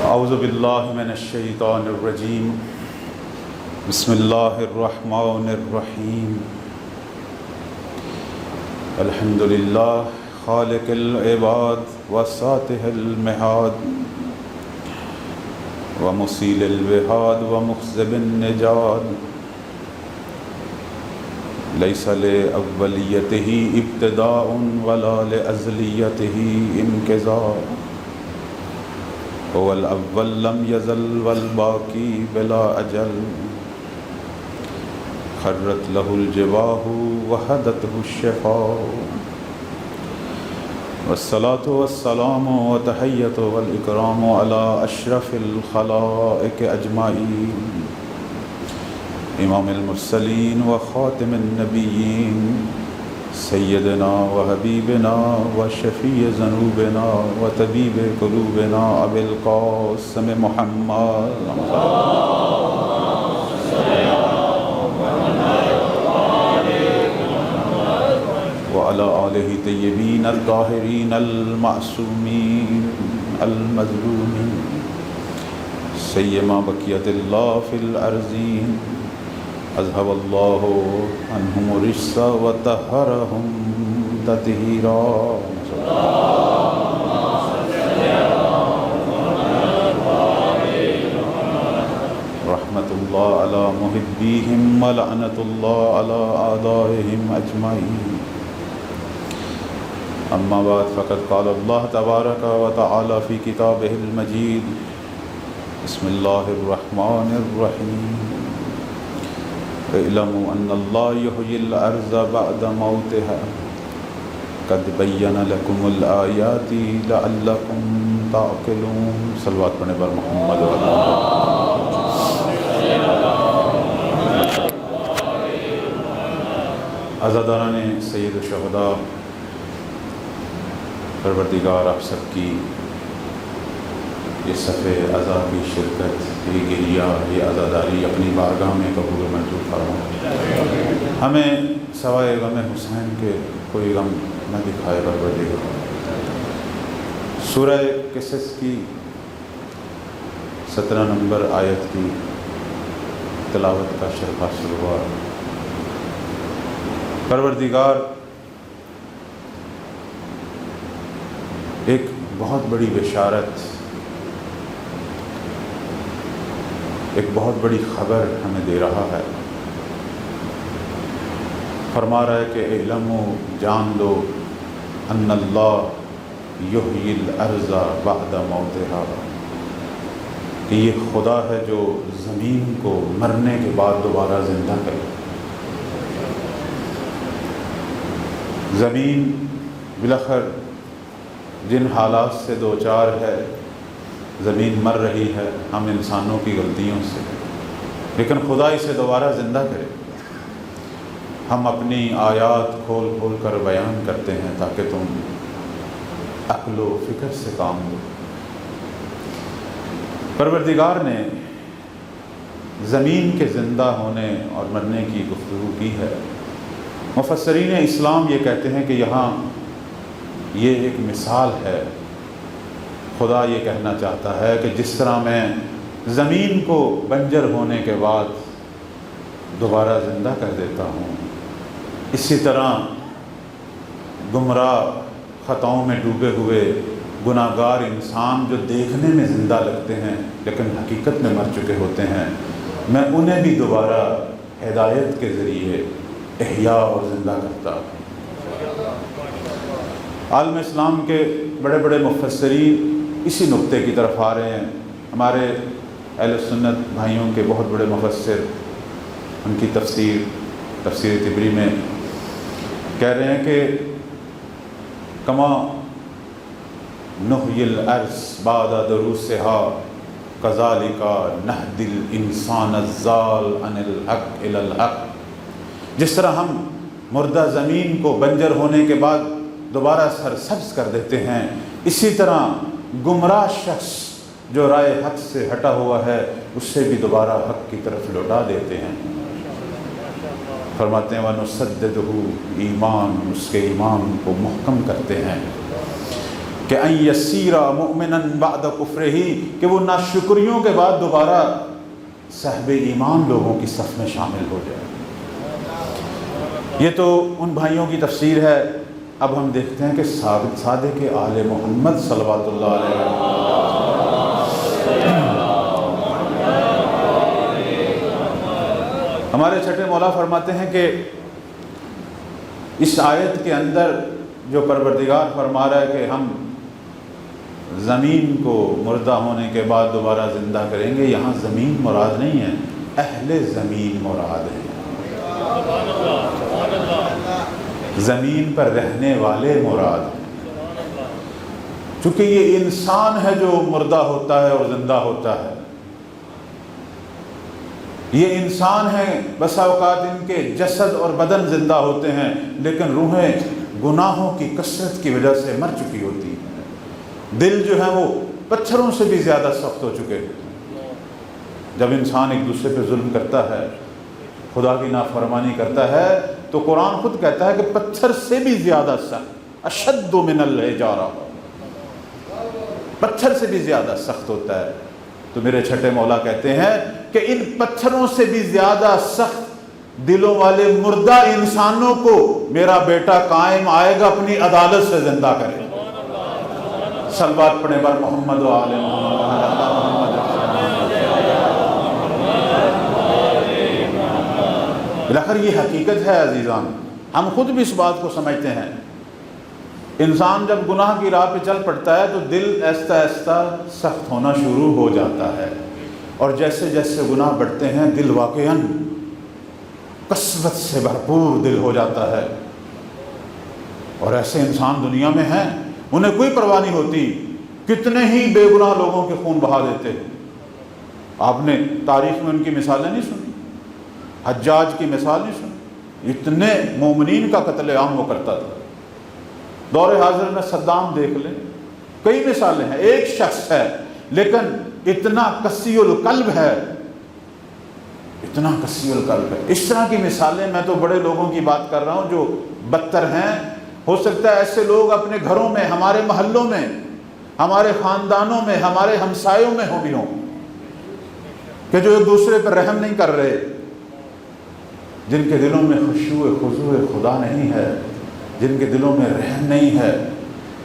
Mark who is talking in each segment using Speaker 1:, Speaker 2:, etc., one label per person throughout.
Speaker 1: اعوذ باللہ من الشیطان الرجیم بسم اللہ الرحمن الرحیم الحمد للہ خالق العباد وساطح المہاد ومسیل الوہاد ومخزب النجاد لیس لأولیتہ ابتداء ولا لأزلیتہ انقضاء هو الأول لم يزل والباقي بلا أجل خرت له الجباه وهدته الشفاء والصلاة والسلام وتحية والإكرام على أشرف الخلائق أجمعين إمام المرسلين وخاتم النبيين سيدنا وحبيبنا وشفيع ذنوبنا وطبيب قلوبنا أبي القاسم محمد وعلى آله الطيبين الطاهرين المعصومين المظلومين سيما بقية الله في الأرضين اذهب الله عنهم الرجس وطهرهم تطهيرا رحمة الله على محبيهم ولعنة الله على أعدائهم أجمعين أما بعد فقد قال الله تبارك وتعالى في كتابه المجيد بسم الله الرحمن الرحيم اعلموا ان الله يحيي الارض بعد موتها قد بين لكم الآيات لعلكم تعقلون صلوات پڑھنے پر محمد عزاداران سید الشہداء، پروردگار آپ سب کی یہ صفِ عزا کی شرکت، یہ گریہ، یہ عزاداری اپنی بارگاہ میں قبول و منظور فرما۔ ہمیں سوائے غم حسین کے کوئی غم نہ دکھائے پروردگار۔ سورہ قصص کی 17 نمبر آیت کی تلاوت کا شرف حاصل ہوا۔ پروردگار ایک بہت بڑی بشارت، ایک بہت بڑی خبر ہمیں دے رہا ہے۔ فرما رہا ہے کہ اعلموا، جان لو، ان اللہ یحیی الارض بعد موتہا، کہ یہ خدا ہے جو زمین کو مرنے کے بعد دوبارہ زندہ کرے۔ زمین بالاخر جن حالات سے دوچار ہے، زمین مر رہی ہے ہم انسانوں کی غلطیوں سے، لیکن خدا اسے دوبارہ زندہ کرے۔ ہم اپنی آیات کھول کھول کر بیان کرتے ہیں تاکہ تم عقل و فکر سے کام لو۔ پروردگار نے زمین کے زندہ ہونے اور مرنے کی گفتگو کی ہے۔ مفسرین اسلام یہ کہتے ہیں کہ یہاں یہ ایک مثال ہے۔ خدا یہ کہنا چاہتا ہے کہ جس طرح میں زمین کو بنجر ہونے کے بعد دوبارہ زندہ کر دیتا ہوں، اسی طرح گمراہ خطاؤں میں ڈوبے ہوئے گناہگار انسان جو دیکھنے میں زندہ لگتے ہیں لیکن حقیقت میں مر چکے ہوتے ہیں، میں انہیں بھی دوبارہ ہدایت کے ذریعے احیاء اور زندہ کرتا ہوں۔ عالم اسلام کے بڑے بڑے مفسرین اسی نقطے کی طرف آ رہے ہیں۔ ہمارے اہل سنت بھائیوں کے بہت بڑے مفسر ان کی تفسیر طبری میں کہہ رہے ہیں کہ کما نحیی الارض بعد دروسہا کذالک نہدی الانسان الضال عن الحق الی الحق، جس طرح ہم مردہ زمین کو بنجر ہونے کے بعد دوبارہ سرسبز کر دیتے ہیں، اسی طرح گمراہ شخص جو رائے حق سے ہٹا ہوا ہے اسے بھی دوبارہ حق کی طرف لوٹا دیتے ہیں۔ فرماتے ہیں وَنُسَدِّدُهُ، ایمان، اس کے ایمان کو محکم کرتے ہیں۔ کہ ان یسیرا مؤمنا بعد کفرہ، کہ وہ ناشکریوں کے بعد دوبارہ صاحب ایمان لوگوں کی صف میں شامل ہو جائے۔ یہ تو ان بھائیوں کی تفسیر ہے۔ اب ہم دیکھتے ہیں کہ صادق آل محمد صلوات اللہ علیہ ہمارے چھٹے مولا فرماتے ہیں کہ اس آیت کے اندر جو پروردگار فرما رہا ہے کہ ہم زمین کو مردہ ہونے کے بعد دوبارہ زندہ کریں گے، یہاں زمین مراد نہیں ہے، اہل زمین مراد ہے، زمین پر رہنے والے مراد ہیں۔ چونکہ یہ انسان ہے جو مردہ ہوتا ہے اور زندہ ہوتا ہے، یہ انسان ہیں، بسا اوقات ان کے جسد اور بدن زندہ ہوتے ہیں لیکن روحیں گناہوں کی کثرت کی وجہ سے مر چکی ہوتی ہیں، دل جو ہے وہ پتھروں سے بھی زیادہ سخت ہو چکے ہیں۔ جب انسان ایک دوسرے پہ ظلم کرتا ہے، خدا کی نافرمانی کرتا ہے، تو قرآن خود کہتا ہے کہ پتھر سے بھی زیادہ سخت، اشد من الحجارہ، پتھر سے بھی زیادہ سخت ہوتا ہے۔ تو میرے چھٹے مولا کہتے ہیں کہ ان پتھروں سے بھی زیادہ سخت دلوں والے مردہ انسانوں کو میرا بیٹا قائم آئے گا اپنی عدالت سے زندہ کرے۔ صلوات پڑھیں بر محمد و آل محمد۔ بلاخر یہ حقیقت ہے عزیزان، ہم خود بھی اس بات کو سمجھتے ہیں۔ انسان جب گناہ کی راہ پہ چل پڑتا ہے تو دل آہستہ آہستہ سخت ہونا شروع ہو جاتا ہے، اور جیسے جیسے گناہ بڑھتے ہیں دل واقعاً کثرت سے بھرپور دل ہو جاتا ہے۔ اور ایسے انسان دنیا میں ہیں، انہیں کوئی پرواہ نہیں ہوتی، کتنے ہی بے گناہ لوگوں کے خون بہا دیتے ہیں۔ آپ نے تاریخ میں ان کی مثالیں نہیں سنی، حجاج کی مثال نہیں سنی، اتنے مومنین کا قتل عام وہ کرتا تھا۔ دور حاضر میں صدام دیکھ لیں، کئی مثالیں ہیں، ایک شخص ہے لیکن اتنا قسی القلب ہے، اتنا قسی القلب ہے۔ اس طرح کی مثالیں، میں تو بڑے لوگوں کی بات کر رہا ہوں جو بدتر ہیں۔ ہو سکتا ہے ایسے لوگ اپنے گھروں میں، ہمارے محلوں میں، ہمارے خاندانوں میں، ہمارے ہمسایوں میں بھی ہوں کہ جو ایک دوسرے پر رحم نہیں کر رہے، جن کے دلوں میں خشوع خضوع خدا نہیں ہے، جن کے دلوں میں رحم نہیں ہے۔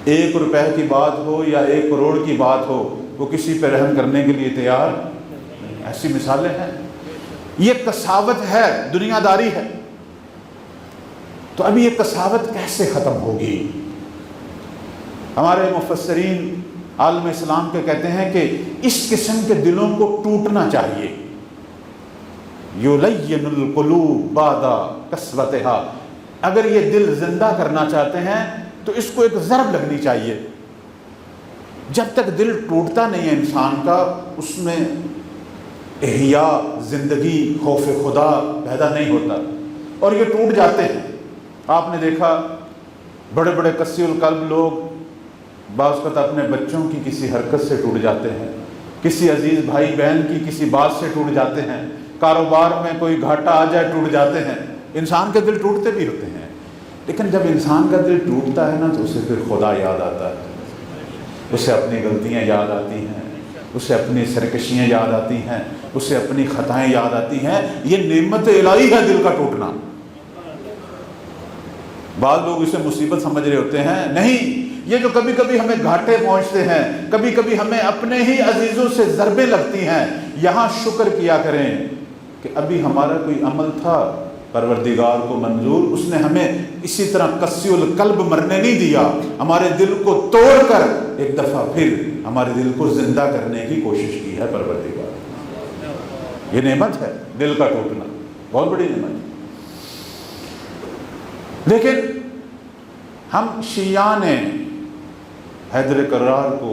Speaker 1: 1 روپے کی بات ہو یا 1 کروڑ کی بات ہو، وہ کسی پہ رحم کرنے کے لیے تیار نہیں۔ ایسی مثالیں ہیں۔ یہ قساوت ہے، دنیا داری ہے۔ تو ابھی یہ قساوت کیسے ختم ہوگی؟ ہمارے مفسرین عالم اسلام کے کہتے ہیں کہ اس قسم کے دلوں کو ٹوٹنا چاہیے۔ یُلَيِّنُ الْقُلُوبَ بَعْدَ قَسْوَتِهَا، اگر یہ دل زندہ کرنا چاہتے ہیں تو اس کو ایک ضرب لگنی چاہیے۔ جب تک دل ٹوٹتا نہیں ہے انسان کا، اس میں احیاء، زندگی، خوف خدا پیدا نہیں ہوتا، اور یہ ٹوٹ جاتے ہیں۔ آپ نے دیکھا بڑے بڑے قسی القلب لوگ بعض وقت اپنے بچوں کی کسی حرکت سے ٹوٹ جاتے ہیں، کسی عزیز بھائی بہن کی کسی بات سے ٹوٹ جاتے ہیں، کاروبار میں کوئی گھاٹا آ جائے ٹوٹ جاتے ہیں۔ انسان کے دل ٹوٹتے بھی ہوتے ہیں، لیکن جب انسان کا دل ٹوٹتا ہے نا تو اسے پھر خدا یاد آتا ہے، اسے اپنی غلطیاں یاد آتی ہیں، اسے اپنی سرکشیاں یاد آتی ہیں، اسے اپنی خطائیں یاد آتی ہیں۔ یہ نعمت الہی ہے دل کا ٹوٹنا۔ بعض لوگ اسے مصیبت سمجھ رہے ہوتے ہیں، نہیں، یہ جو کبھی کبھی ہمیں گھاٹے پہنچتے ہیں، کبھی کبھی ہمیں اپنے ہی عزیزوں سے ضربیں لگتی ہیں، یہاں شکر کیا کریں کہ ابھی ہمارا کوئی عمل تھا پروردگار کو منظور، اس نے ہمیں اسی طرح قسی القلب مرنے نہیں دیا، ہمارے دل کو توڑ کر ایک دفعہ پھر ہمارے دل کو زندہ کرنے کی کوشش کی ہے پروردگار۔ یہ نعمت ہے دل کا ٹوٹنا، بہت بڑی نعمت ہے۔ لیکن ہم شیعان حیدر کرار کو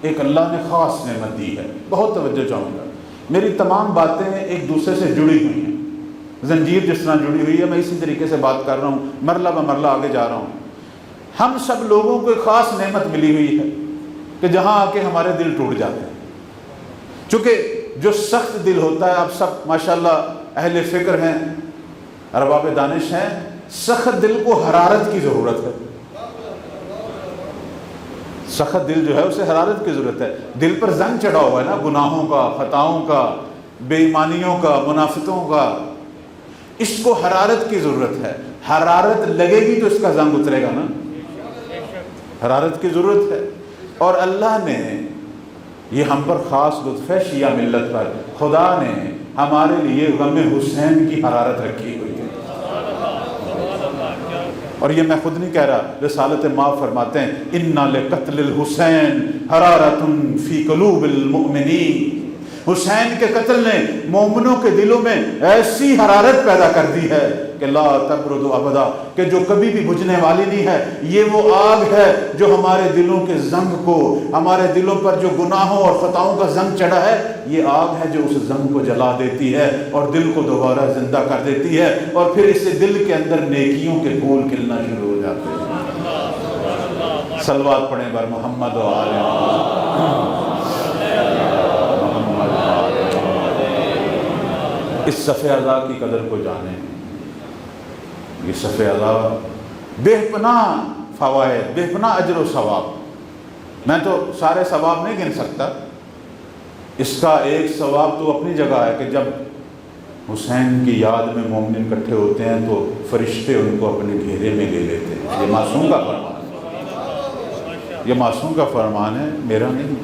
Speaker 1: ایک اللہ نے خاص نعمت دی ہے، بہت توجہ چاہوں گا۔ میری تمام باتیں ایک دوسرے سے جڑی ہوئی ہیں، زنجیر جس طرح جڑی ہوئی ہے، میں اسی طریقے سے بات کر رہا ہوں، مرلہ بمرلہ آگے جا رہا ہوں۔ ہم سب لوگوں کو ایک خاص نعمت ملی ہوئی ہے کہ جہاں آ کے ہمارے دل ٹوٹ جاتے ہیں۔ چونکہ جو سخت دل ہوتا ہے، آپ سب ماشاءاللہ اہل فکر ہیں، ارباب دانش ہیں، سخت دل کو حرارت کی ضرورت ہے، سخت دل جو ہے اسے حرارت کی ضرورت ہے. دل پر زنگ چڑھا ہوا ہے نا، گناہوں کا، خطاؤں کا، بے ایمانیوں کا، منافقتوں کا. اس کو حرارت کی ضرورت ہے. حرارت لگے گی تو اس کا زنگ اترے گا نا. حرارت کی ضرورت ہے. اور اللہ نے یہ ہم پر خاص لطف ہے شیعہ ملت پر، خدا نے ہمارے لیے غم حسین کی حرارت رکھی ہوئی ہے. اور یہ میں خود نہیں کہہ رہا، رسالت مآب فرماتے ہیں اِنَّا لِقَتْلِ الْحُسَيْنِ حَرَارَةٌ فِي قُلُوبِ الْمُؤْمِنِينَ. حسین کے قتل نے مومنوں کے دلوں میں ایسی حرارت پیدا کر دی ہے کہ لا تبرد ابدا، کہ جو کبھی بھی بجھنے والی نہیں ہے. یہ وہ آگ ہے جو ہمارے دلوں کے زنگ کو، ہمارے دلوں پر جو گناہوں اور خطاؤں کا زنگ چڑھا ہے، یہ آگ ہے جو اس زنگ کو جلا دیتی ہے اور دل کو دوبارہ زندہ کر دیتی ہے، اور پھر اس دل کے اندر نیکیوں کے پھول کھلنا شروع ہو جاتے ہیں. صلوات پڑھیں بر محمد و آل محمد. اس صف اعضاء کی قدر کو جانیں. یہ صف اعضاء بے پناہ فوائد، بے پناہ اجر و ثواب. میں تو سارے ثواب نہیں گن سکتا. اس کا ایک ثواب تو اپنی جگہ ہے کہ جب حسین کی یاد میں مومنین اکٹھے ہوتے ہیں تو فرشتے ان کو اپنے گھیرے میں لے لیتے ہیں. یہ معصوم کا فرمان ہے. یہ معصوم کا فرمان ہے، میرا نہیں.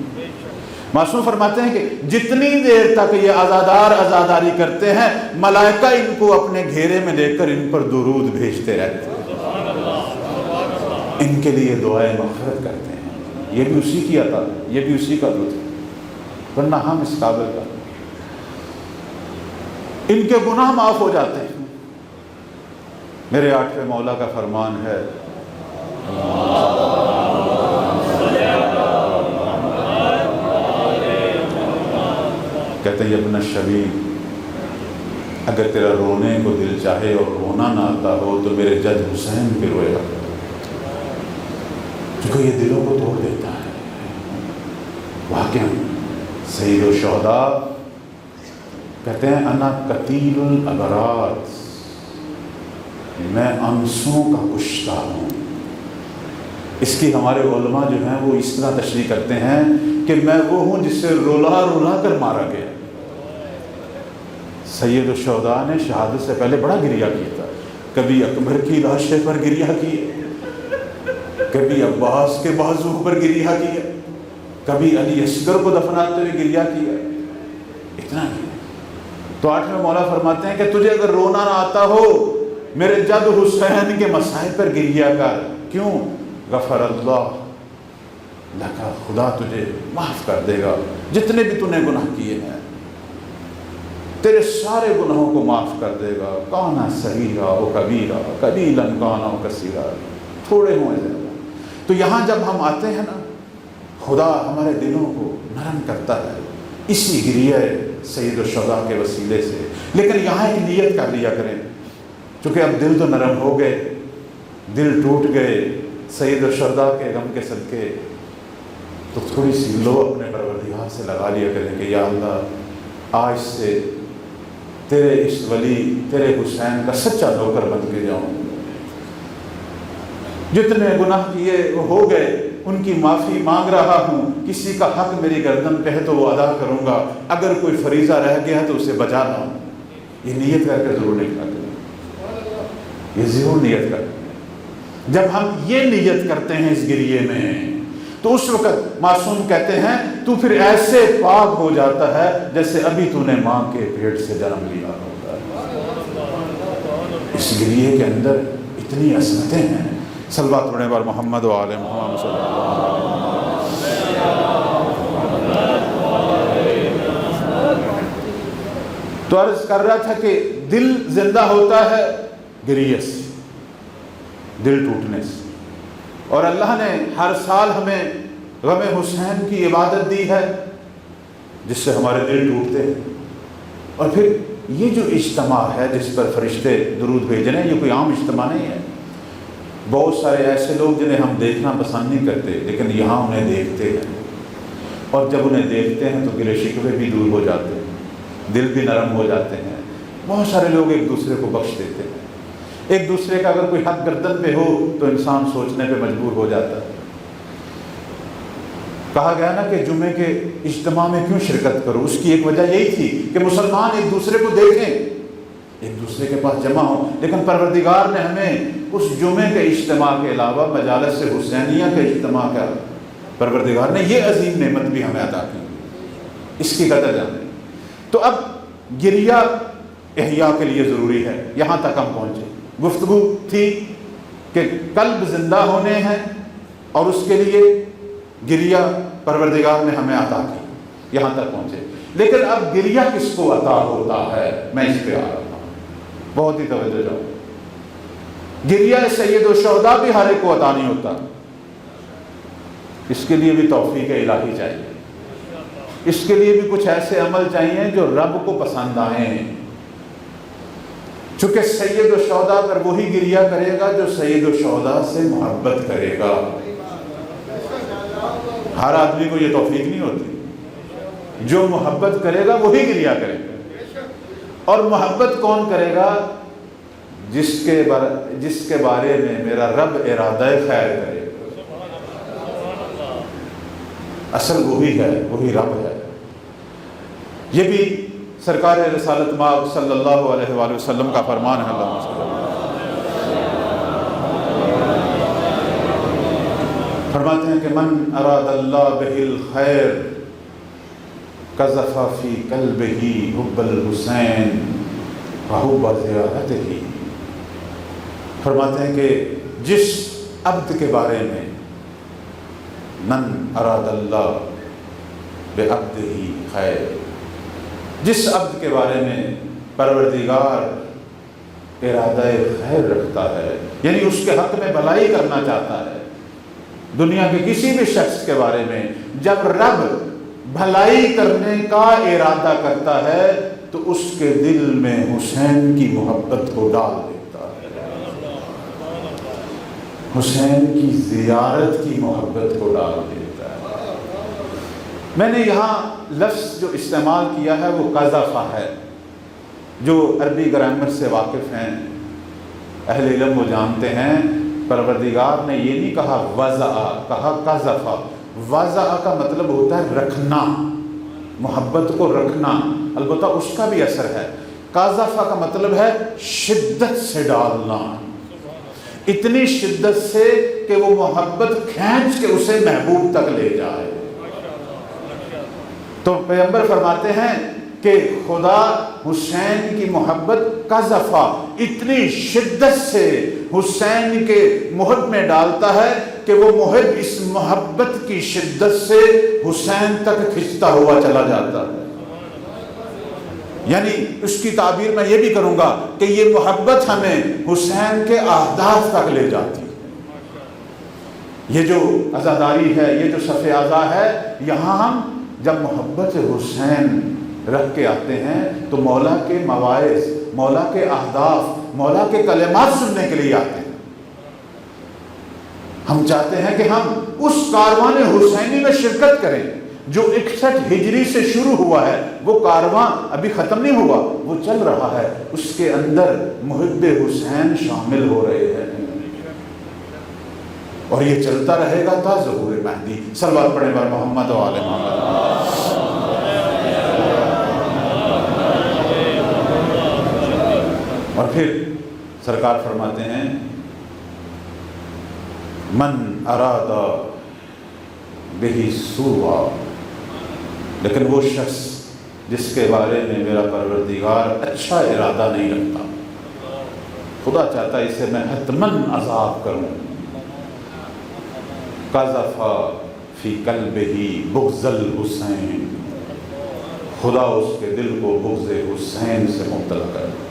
Speaker 1: معصوم فرماتے ہیں کہ جتنی دیر تک یہ عزادار عزاداری کرتے ہیں، ملائکہ ان کو اپنے گھیرے میں لے کر ان پر درود بھیجتے رہتے ہیں، ان کے لیے دعائیں مغفرت کرتے ہیں. یہ بھی اسی کی عطا، یہ بھی اسی کا لطف، ورنہ ہم اس قابل کا. ان کے گناہ معاف ہو جاتے ہیں. میرے آٹھویں مولا کا فرمان ہے کہتے ہیں ابن الشبیب، اگر تیرا رونے کو دل چاہے اور رونا نہ آتا ہو تو میرے جد حسین پہ روئے گا، کیونکہ یہ دلوں کو توڑ دیتا ہے. واقعا سید الشہداء کہتے ہیں انا قتیل الابرار، میں انسوں کا کشتہ ہوں. اس کی ہمارے علماء جو ہیں وہ اس طرح تشریح کرتے ہیں کہ میں وہ ہوں جسے رولا رولا کر مارا گیا. سید الشہداء نے شہادت سے پہلے بڑا گریہ کیا تھا. کبھی اکبر کی لاش پر گریہ کیا، کبھی عباس کے بازو پر گریہ کیا، کبھی علی اصغر کو دفناتے ہوئے گریہ کیا. اتنا نہیں. تو آٹھویں مولا فرماتے ہیں کہ تجھے اگر رونا نہ آتا ہو میرے جد حسین کے مصائب پر گریہ کر. کیوں؟ غفر اللہ لکا، خدا تجھے معاف کر دے گا جتنے بھی تو نے گناہ کیے ہیں، تیرے سارے گناہوں کو معاف کر دے گا. کانا صغیرا و کبیرا قلیلا کانا و کثیرا، تھوڑے ہوں زیادہ. تو یہاں جب ہم آتے ہیں نا، خدا ہمارے دلوں کو نرم کرتا ہے اسی گریہ سید الشہداء کے وسیلے سے. لیکن یہاں ایک نیت کر لیا کریں، چونکہ اب دل تو نرم ہو گئے، دل ٹوٹ گئے سید الشہداء کے غم کے صدقے، تو تھوڑی سی لو اپنے پروردگار سے لگا لیا کریں کہ یا اللہ آج سے تیرے اس ولی تیرے حسین کا سچا نوکر بن کے جاؤں. جتنے گناہ کیے وہ ہو گئے، ان کی معافی مانگ رہا ہوں. کسی کا حق میری گردن پہ ہے تو وہ ادا کروں گا، اگر کوئی فریضہ رہ گیا ہے تو اسے بچا لاؤں. یہ نیت کر کے ضرور نکلا کریں، یہ ضرور نیت کر. جب ہم یہ نیت کرتے ہیں اس گریے میں تو اس وقت معصوم کہتے ہیں تو پھر ایسے پاک ہو جاتا ہے جیسے ابھی تو نے ماں کے پیٹ سے جنم لیا ہوتا ہے. اس گریے کے اندر اتنی عظمتیں ہیں. صلوات پڑھنے پر محمد و آل محمد صلی اللہ علیہ وسلم. تو عرض کر رہا تھا کہ دل زندہ ہوتا ہے گریے سے، دل ٹوٹنے سے. اور اللہ نے ہر سال ہمیں غم حسین کی عبادت دی ہے جس سے ہمارے دل ٹوٹتے ہیں. اور پھر یہ جو اجتماع ہے جس پر فرشتے درود بھیج رہے ہیں، یہ کوئی عام اجتماع نہیں ہے. بہت سارے ایسے لوگ جنہیں ہم دیکھنا پسند نہیں کرتے لیکن یہاں انہیں دیکھتے ہیں، اور جب انہیں دیکھتے ہیں تو گلے شکوے بھی دور ہو جاتے ہیں، دل بھی نرم ہو جاتے ہیں. بہت سارے لوگ ایک دوسرے کو بخش دیتے ہیں. ایک دوسرے کا اگر کوئی حق گردن پہ ہو تو انسان سوچنے پہ مجبور ہو جاتا ہے. کہا گیا نا کہ جمعے کے اجتماع میں کیوں شرکت کرو، اس کی ایک وجہ یہی تھی کہ مسلمان ایک دوسرے کو دیکھیں، ایک دوسرے کے پاس جمع ہوں. لیکن پروردگار نے ہمیں اس جمعے کے اجتماع کے علاوہ مجالس حسینیہ کے اجتماع کا پروردگار نے یہ عظیم نعمت بھی ہمیں عطا کی، اس کی قدر جانیں. تو اب گریہ احیاء کے لیے ضروری ہے. یہاں تک ہم پہنچے. گفتگو تھی کہ قلب زندہ ہونے ہیں اور اس کے لیے گریہ پروردگار نے ہمیں عطا کی. یہاں تک پہنچے. لیکن اب گریہ کس کو عطا ہوتا ہے، میں اس پہ آ رہا ہوں، بہت ہی توجہ جاؤ. گریہ سید الشہداء بھی ہر ایک کو عطا نہیں ہوتا. اس کے لیے بھی توفیق الہی چاہیے. اس کے لیے بھی کچھ ایسے عمل چاہیے جو رب کو پسند آئیں. چونکہ سید الشہداء پر وہی گریہ کرے گا جو سید الشہداء سے محبت کرے گا. ہر آدمی کو یہ توفیق نہیں ہوتی. جو محبت کرے گا وہی گریہ کرے گا. اور محبت کون کرے گا؟ جس کے بارے میں میرا رب ارادہ خیر کرے. اصل وہی ہے، وہی رب ہے. یہ بھی سرکار رسالت مآب صلی اللہ علیہ وآلہ وسلم کا فرمان ہے. اللہ فرماتے ہیں کہ من اراد اللہ بہ الخیر قذف فی قلبہ حب الحسین وحب زیارتہ. فرماتے ہیں کہ جس عبد کے بارے میں من اراد اللہ بعبدہ خیر، جس عبد کے بارے میں پروردگار ارادہ خیر رکھتا ہے، یعنی اس کے حق میں بھلائی کرنا چاہتا ہے، دنیا کے کسی بھی شخص کے بارے میں جب رب بھلائی کرنے کا ارادہ کرتا ہے تو اس کے دل میں حسین کی محبت کو ڈال دیتا ہے، حسین کی زیارت کی محبت کو ڈال دیتا ہے. میں نے یہاں لفظ جو استعمال کیا ہے وہ قذف ہے. جو عربی گرامر سے واقف ہیں اہل علم وہ جانتے ہیں پروردگار نے یہ نہیں کہا وضع، کہا قذف. وضع کا مطلب ہوتا ہے رکھنا، محبت کو رکھنا، البتہ اس کا بھی اثر ہے. قذف کا مطلب ہے شدت سے ڈالنا، اتنی شدت سے کہ وہ محبت کھینچ کے اسے محبوب تک لے جائے. تو پیغمبر فرماتے ہیں کہ خدا حسین کی محبت قذف اتنی شدت سے حسین کے محب میں ڈالتا ہے کہ وہ محب اس محبت کی شدت سے حسین تک کھنچتا ہوا چلا جاتا ہے. یعنی اس کی تعبیر میں یہ بھی کروں گا کہ یہ محبت ہمیں حسین کے اہداف تک لے جاتی ہے. یہ جو عزاداری ہے، یہ جو صف عزا ہے، یہاں ہم جب محبت حسین رکھ کے آتے ہیں تو مولا کے مواعظ، مولا کے اہداف، مولا کے کلمات سننے کے لیے آتے ہیں. ہم چاہتے ہیں کہ ہم اس کاروان حسینی میں شرکت کریں جو 61 ہجری سے شروع ہوا ہے. وہ کارواں ابھی ختم نہیں ہوا، وہ چل رہا ہے. اس کے اندر محب حسین شامل ہو رہے ہیں اور یہ چلتا رہے گا تا ظہور مہدی. صلوات پڑھیں بر محمد و آل محمد. اور پھر سرکار فرماتے ہیں من اراد بہ سوءا، لیکن وہ شخص جس کے بارے میں میرا پروردگار اچھا ارادہ نہیں رکھتا، خدا چاہتا ہے اسے میں حتماً عذاب کروں. قذف فی قلبہ بغض الحسین، خدا اس کے دل کو بغض حسین سے مبتلا کر دیتا.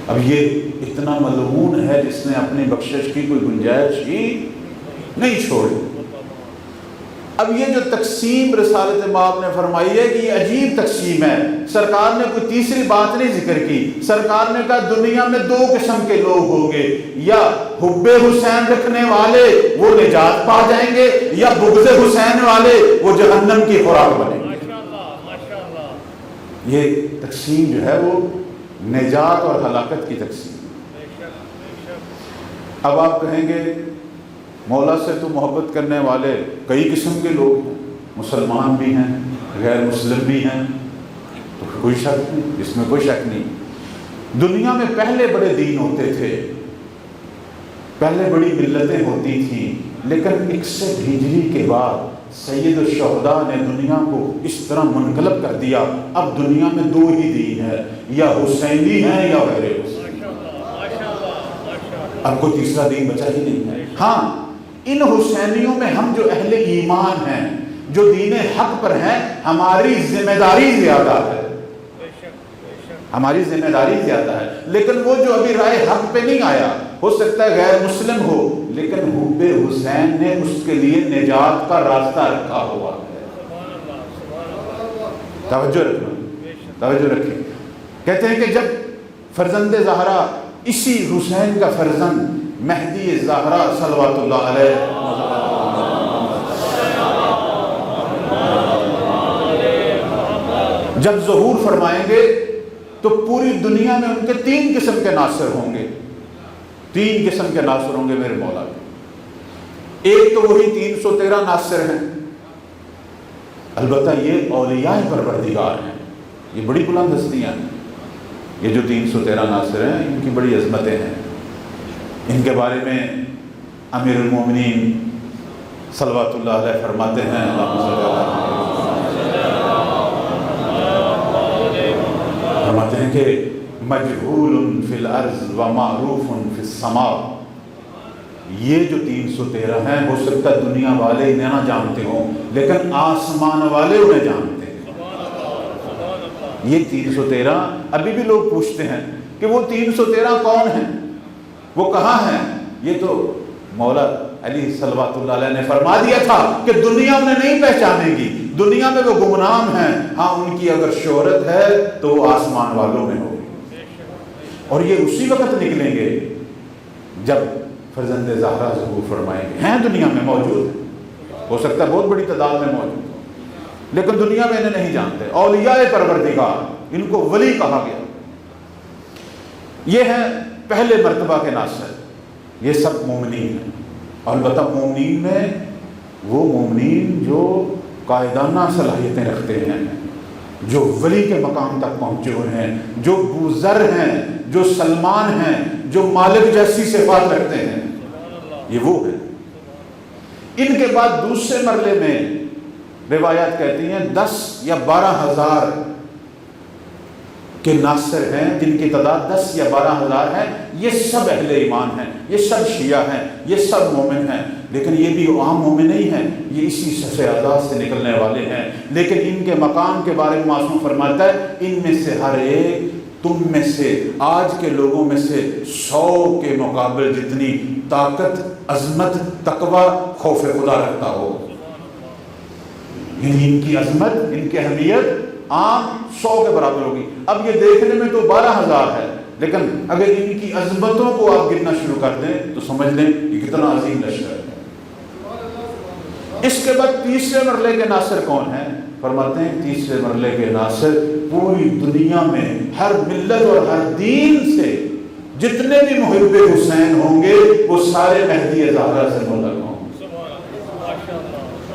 Speaker 1: اب یہ اتنا ملعون ہے جس نے اپنی بخشش کی کوئی گنجائش ہی نہیں چھوڑی. اب یہ جو تقسیم رسالت مآب نے فرمائی ہے کہ یہ عجیب تقسیم ہے. سرکار نے کوئی تیسری بات نہیں ذکر کی. سرکار نے کہا دنیا میں 2 قسم کے لوگ ہوں گے، یا حب حسین رکھنے والے وہ نجات پا جائیں گے، یا بغض حسین والے وہ جہنم کی خوراک بنیں گے. یہ تقسیم جو ہے وہ نجات اور ہلاکت کی تقسیم. اب آپ کہیں گے مولا سے تو محبت کرنے والے کئی قسم کے لوگ ہیں، مسلمان بھی ہیں، غیر مسلم بھی ہیں، تو کوئی شک نہیں، اس میں کوئی شک نہیں۔ دنیا میں پہلے بڑے دین ہوتے تھے، پہلے بڑی ملتیں ہوتی تھیں، لیکن 61 ہجری کے بعد سید الشہداء نے دنیا کو اس طرح منقلب کر دیا، اب دنیا میں 2 ہی دین ہے، یا حسینی ہیں یا غیر حسینی، اب کوئی تیسرا دین بچا ہی نہیں ہے۔ ہاں، ان حسینیوں میں ہم جو اہل ایمان ہیں، جو دین حق پر ہیں، ہماری ذمہ داری زیادہ ہے، ہماری ذمہ داری زیادہ ہے، لیکن وہ جو ابھی رائے حق پہ نہیں آیا، ہو سکتا ہے غیر مسلم ہو، لیکن حب حسین نے اس کے لیے نجات کا راستہ رکھا ہوا ہے۔ توجہ رکھیں۔ کہتے ہیں کہ جب فرزند زہرا، اسی حسین کا فرزند مہدی زہرا صلوات اللہ علیہ جب ظہور فرمائیں گے تو پوری دنیا میں ان کے 3 قسم کے ناصر ہوں گے، 3 قسم کے ناصر ہوں گے میرے مولا کے۔ ایک تو وہی 313 ناصر ہیں، البتہ یہ اولیاء پروردگار ہیں، یہ بڑی بلند ہستیاں ہیں، یہ جو 313 ناصر ہیں ان کی بڑی عظمتیں ہیں۔ ان کے بارے میں امیر المومنین صلوات اللہ علیہ فرماتے ہیں، اللہم صلی اللہ علیہ فرماتے ہیں کہ مجہول فی الارض و معروف فی السماء، یہ جو 313 ہیں ہو سکتا ہے دنیا والے انہیں نہ جانتے ہوں، لیکن آسمان والے انہیں جانتے ہیں۔ یہ 313 ابھی بھی لوگ پوچھتے ہیں کہ وہ 313 کون ہیں، وہ کہاں ہیں؟ یہ تو مولا علی صلوات اللہ علیہ نے فرما دیا تھا کہ دنیا انہیں نہیں پہچانے گی، دنیا میں وہ گمنام ہیں، ہاں ان کی اگر شہرت ہے تو وہ آسمان والوں میں ہوگی، اور یہ اسی وقت نکلیں گے جب فرزند زہرا ظہور فرمائیں گے۔ ہیں دنیا میں موجود ہیں، ہو سکتا ہے بہت بڑی تعداد میں موجود ہو، لیکن دنیا میں انہیں نہیں جانتے۔ اولیاء پروردگار، ان کو ولی کہا گیا۔ یہ ہیں پہلے مرتبہ کے ناصر، یہ سب مومنین ہیں، اور البتہ مومنین میں وہ مومنین جو قائدانہ صلاحیتیں رکھتے ہیں، جو ولی کے مقام تک پہنچے ہوئے ہیں، جو بوذر ہیں، جو سلمان ہیں، جو مالک جیسی صفات رکھتے ہیں، یہ وہ ہیں۔ ان کے بعد دوسرے مرحلے میں روایات کہتی ہیں 10 یا 12,000 کے ناصر ہیں، جن کی تعداد 10 یا 12,000 ہیں۔ یہ سب اہل ایمان ہیں، یہ سب شیعہ ہیں، یہ سب مومن ہیں، لیکن یہ بھی عام مومن نہیں ہیں، یہ اسی صف اعزاز سے نکلنے والے ہیں۔ لیکن ان کے مقام کے بارے میں معصوم فرماتا ہے، ان میں سے ہر ایک تم میں سے، آج کے لوگوں میں سے 100 کے مقابل جتنی طاقت، عظمت، تقوی، خوف خدا رکھتا ہو۔ یعنی ان کی عظمت، ان کی اہمیت عام 100 کے برابر ہوگی۔ اب یہ دیکھنے میں تو 12,000 ہے، لیکن اگر ان کی عظمتوں کو آپ گننا شروع کر دیں تو سمجھ لیں یہ کتنا عظیم لشکر ہے۔ اس کے بعد تیسرے مرحلے کے ناصر کون ہیں؟ فرماتے ہیں تیسرے مرحلے کے ناصر پوری دنیا میں ہر ملت اور ہر دین سے جتنے بھی محب حسین ہوں گے وہ سارے مہدی زہرا سے ملک ہوں گے۔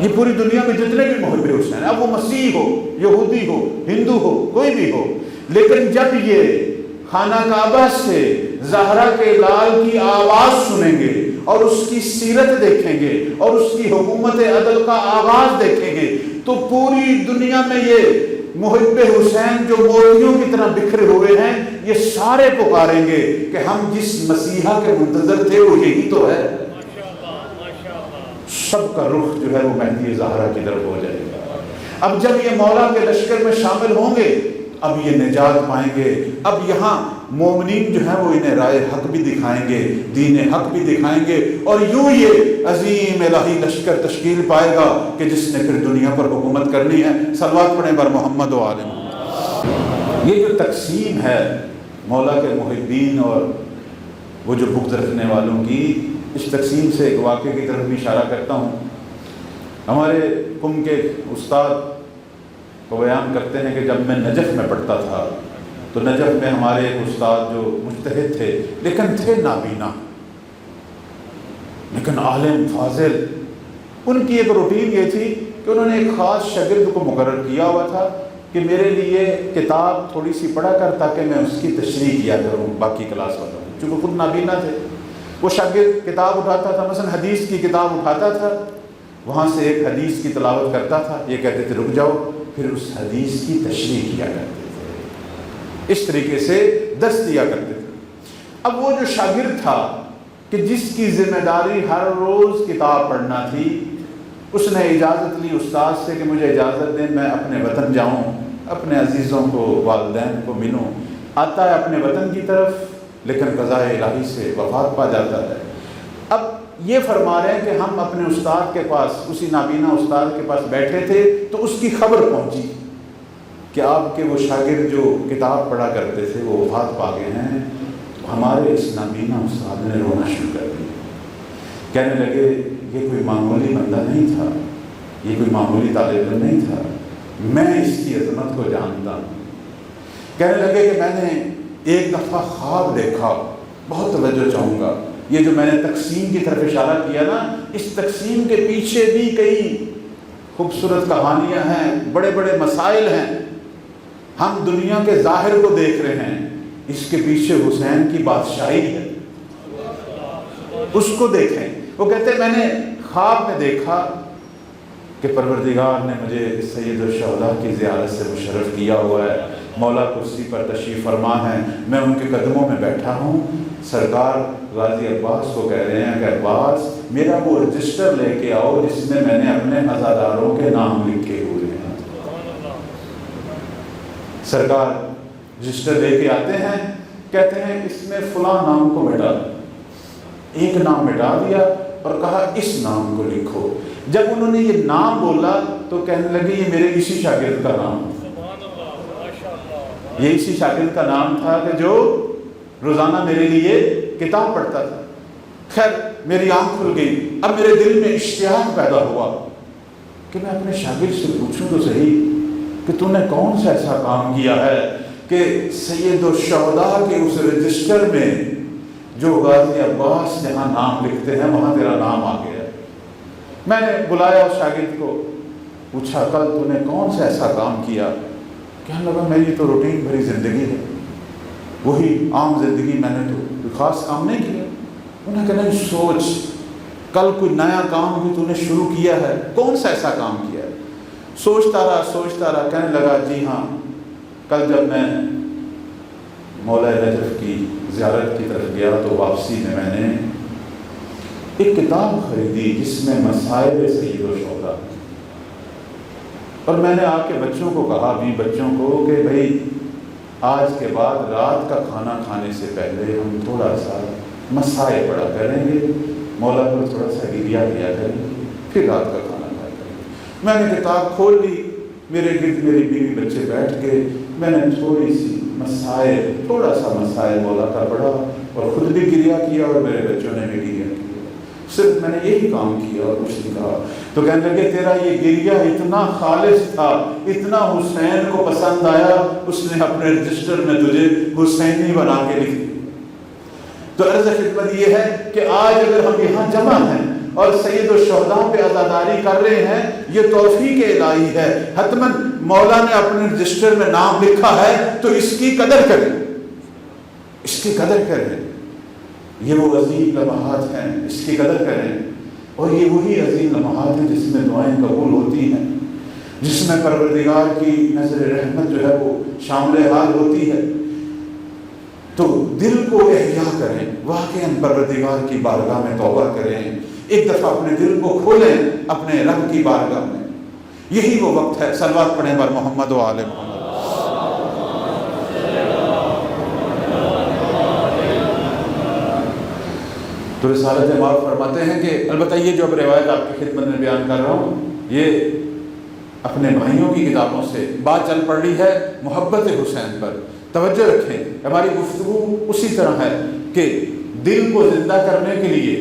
Speaker 1: یہ پوری دنیا میں جتنے بھی محب حسین، اب وہ مسیح ہو، یہودی ہو، ہندو ہو، کوئی بھی ہو، لیکن جب یہ خانہ کعبہ سے زہرا کے لال کی آواز سنیں گے اور اس کی سیرت دیکھیں گے اور اس کی حکومت عدل کا آغاز دیکھیں گے تو پوری دنیا میں یہ محب حسین جو موتیوں کی طرح بکھرے ہوئے ہیں، یہ سارے پکاریں گے کہ ہم جس مسیحا کے منتظر تھے وہ یہی تو ہے۔ سب کا رخ جو ہے وہ مہدی زہرا کی طرف ہو جائے گا۔ اب جب یہ مولا کے لشکر میں شامل ہوں گے اب یہ نجات پائیں گے۔ اب یہاں مومنین جو ہیں وہ انہیں رائے حق بھی دکھائیں گے، دین حق بھی دکھائیں گے، اور یوں یہ عظیم الہی لشکر تشکیل پائے گا کہ جس نے پھر دنیا پر حکومت کرنی ہے۔ صلوات پڑھیں بر محمد و آل محمد۔ یہ جو تقسیم ہے مولا کے محبین اور وہ جو بغض رکھنے والوں کی، اس تقسیم سے ایک واقعے کی طرف بھی اشارہ کرتا ہوں۔ ہمارے قم کے استاد کو بیان کرتے ہیں کہ جب میں نجف میں پڑھتا تھا تو نجف میں ہمارے ایک استاد جو مجتہد تھے لیکن تھے نابینا، لیکن عالم فاضل، ان کی ایک روٹین یہ تھی کہ انہوں نے ایک خاص شاگرد کو مقرر کیا ہوا تھا کہ میرے لیے کتاب تھوڑی سی پڑھا کر تاکہ میں اس کی تشریح کیا کروں باقی کلاس والوں کو، چونکہ خود نابینا تھے۔ وہ شاگرد کتاب اٹھاتا تھا، مثلا حدیث کی کتاب اٹھاتا تھا، وہاں سے ایک حدیث کی تلاوت کرتا تھا، یہ کہتے تھے رک جاؤ، پھر اس حدیث کی تشریح کیا کرتے تھے، اس طریقے سے درس دیا کرتے تھے۔ اب وہ جو شاگرد تھا کہ جس کی ذمہ داری ہر روز کتاب پڑھنا تھی، اس نے اجازت لی استاد سے کہ مجھے اجازت دیں میں اپنے وطن جاؤں، اپنے عزیزوں کو، والدین کو ملوں۔ آتا ہے اپنے وطن کی طرف، لیکن قضاء الہی سے وفات پا جاتا ہے۔ اب یہ فرما رہے ہیں کہ ہم اپنے استاد کے پاس، اسی نابینا استاد کے پاس بیٹھے تھے تو اس کی خبر پہنچی کہ آپ کے وہ شاگرد جو کتاب پڑھا کرتے تھے وہ وفات پا گئے ہیں۔ ہمارے اس نابینا استاد نے رونا شروع کر دیا، کہنے لگے یہ کوئی معمولی بندہ نہیں تھا، یہ کوئی معمولی طالب علم نہیں تھا، میں اس کی عظمت کو جانتا ہوں۔ کہنے لگے کہ میں نے ایک دفعہ خواب دیکھا، بہت توجہ چاہوں گا، یہ جو میں نے تقسیم کی طرف اشارہ کیا نا، اس تقسیم کے پیچھے بھی کئی خوبصورت کہانیاں ہیں، بڑے بڑے مسائل ہیں۔ ہم دنیا کے ظاہر کو دیکھ رہے ہیں، اس کے پیچھے حسین کی بادشاہی ہے، اس کو دیکھیں۔ وہ کہتے ہیں میں نے خواب میں دیکھا کہ پروردگار نے مجھے سید الشہداء کی زیارت سے مشرف کیا ہوا ہے، مولا کرسی پر تشریف فرما ہے، میں ان کے قدموں میں بیٹھا ہوں۔ سرکار غازی عباس کو کہہ رہے ہیں کہ عباس میرا وہ رجسٹر لے کے آؤ جس میں میں نے اپنے عزاداروں کے نام لکھے ہوئے ہیں۔ سرکار رجسٹر لے کے آتے ہیں، کہتے ہیں اس میں فلاں نام کو مٹا دو۔ ایک نام مٹا دیا اور کہا اس نام کو لکھو۔ جب انہوں نے یہ نام بولا تو کہنے لگے یہ میرے اسی شاگرد کا نام، یہ اسی شاگرد کا نام تھا کہ جو روزانہ میرے لیے کتاب پڑھتا تھا۔ خیر میری آنکھ کھل گئی، اب میرے دل میں اشتیاق پیدا ہوا کہ میں اپنے شاگرد سے پوچھوں تو صحیح کہ تو نے کون سا ایسا کام کیا ہے کہ سید الشہداء کے اس رجسٹر میں جو غازی عباس جہاں نام لکھتے ہیں وہاں تیرا نام آ گیا۔ میں نے بلایا اس شاگرد کو، پوچھا کل تو نے کون سا ایسا کام کیا؟ کہنے لگا میری تو روٹین بھری زندگی ہے، وہی عام زندگی، میں نے تو کوئی خاص کام نہیں کیا۔ انہوں نے کہا نہیں سوچ، کل کوئی نیا کام بھی تو نے شروع کیا ہے، کون سا ایسا کام کیا ہے؟ سوچتا رہا، کہنے لگا جی ہاں، کل جب میں مولا نجف کی زیارت کی طرف گیا تو واپسی میں نے ایک کتاب خریدی جس میں مسائل سید الشہداء، اور میں نے آ کے بچوں کو کہا، بھی بچوں کو کہ بھائی آج کے بعد رات کا کھانا کھانے سے پہلے ہم تھوڑا سا مسائل پڑھا کریں گے، مولا پر تھوڑا سا گریہ کیا کریں گے، پھر رات کا کھانا کھایا کریں گے۔ میں نے کتاب کھول لی، میرے گرد میری بیوی بچے بیٹھ کے میں نے تھوڑی سی مسائل، تھوڑا سا مسائل مولا کا پڑھا اور خود بھی گریہ کیا اور میرے بچوں نے بھی گریہ کیا، صرف میں نے یہی کام کیا اور کچھ نہیں کہا۔ تو کہنے لگے تیرا یہ گریہ اتنا خالص تھا، اتنا حسین کو پسند آیا، اس نے اپنے رجسٹر میں تجھے حسینی بنا کے لکھ دیا۔ تو عرض خدمت یہ ہے کہ آج اگر ہم یہاں جمع ہیں اور سید الشہداء پہ عزاداری کر رہے ہیں، یہ توفیق الہی ہے، حتماً مولا نے اپنے رجسٹر میں نام لکھا ہے تو اس کی قدر کریں، اس کی قدر کریں۔ یہ وہ عظیم لمحات ہیں، اس کی قدر کریں، اور یہ وہی عظیم لمحات ہیں جس میں دعائیں قبول ہوتی ہیں، جس میں پروردگار کی نظر رحمت جو ہے وہ شامل حال ہوتی ہے۔ تو دل کو احیا کریں، واقعاً پروردگار کی بارگاہ میں توبہ کریں، ایک دفعہ اپنے دل کو کھولیں اپنے رب کی بارگاہ میں، یہی وہ وقت ہے۔ صلوات پڑھیں بر محمد و آل محمد۔ تو رسالت مآب فرماتے ہیں کہ البتہ یہ جو اب روایت آپ کی خدمت میں بیان کر رہا ہوں، یہ اپنے بھائیوں کی کتابوں سے بات چل پڑ رہی ہے محبت حسین پر۔ توجہ رکھیں، ہماری گفتگو اسی طرح ہے کہ دل کو زندہ کرنے کے لیے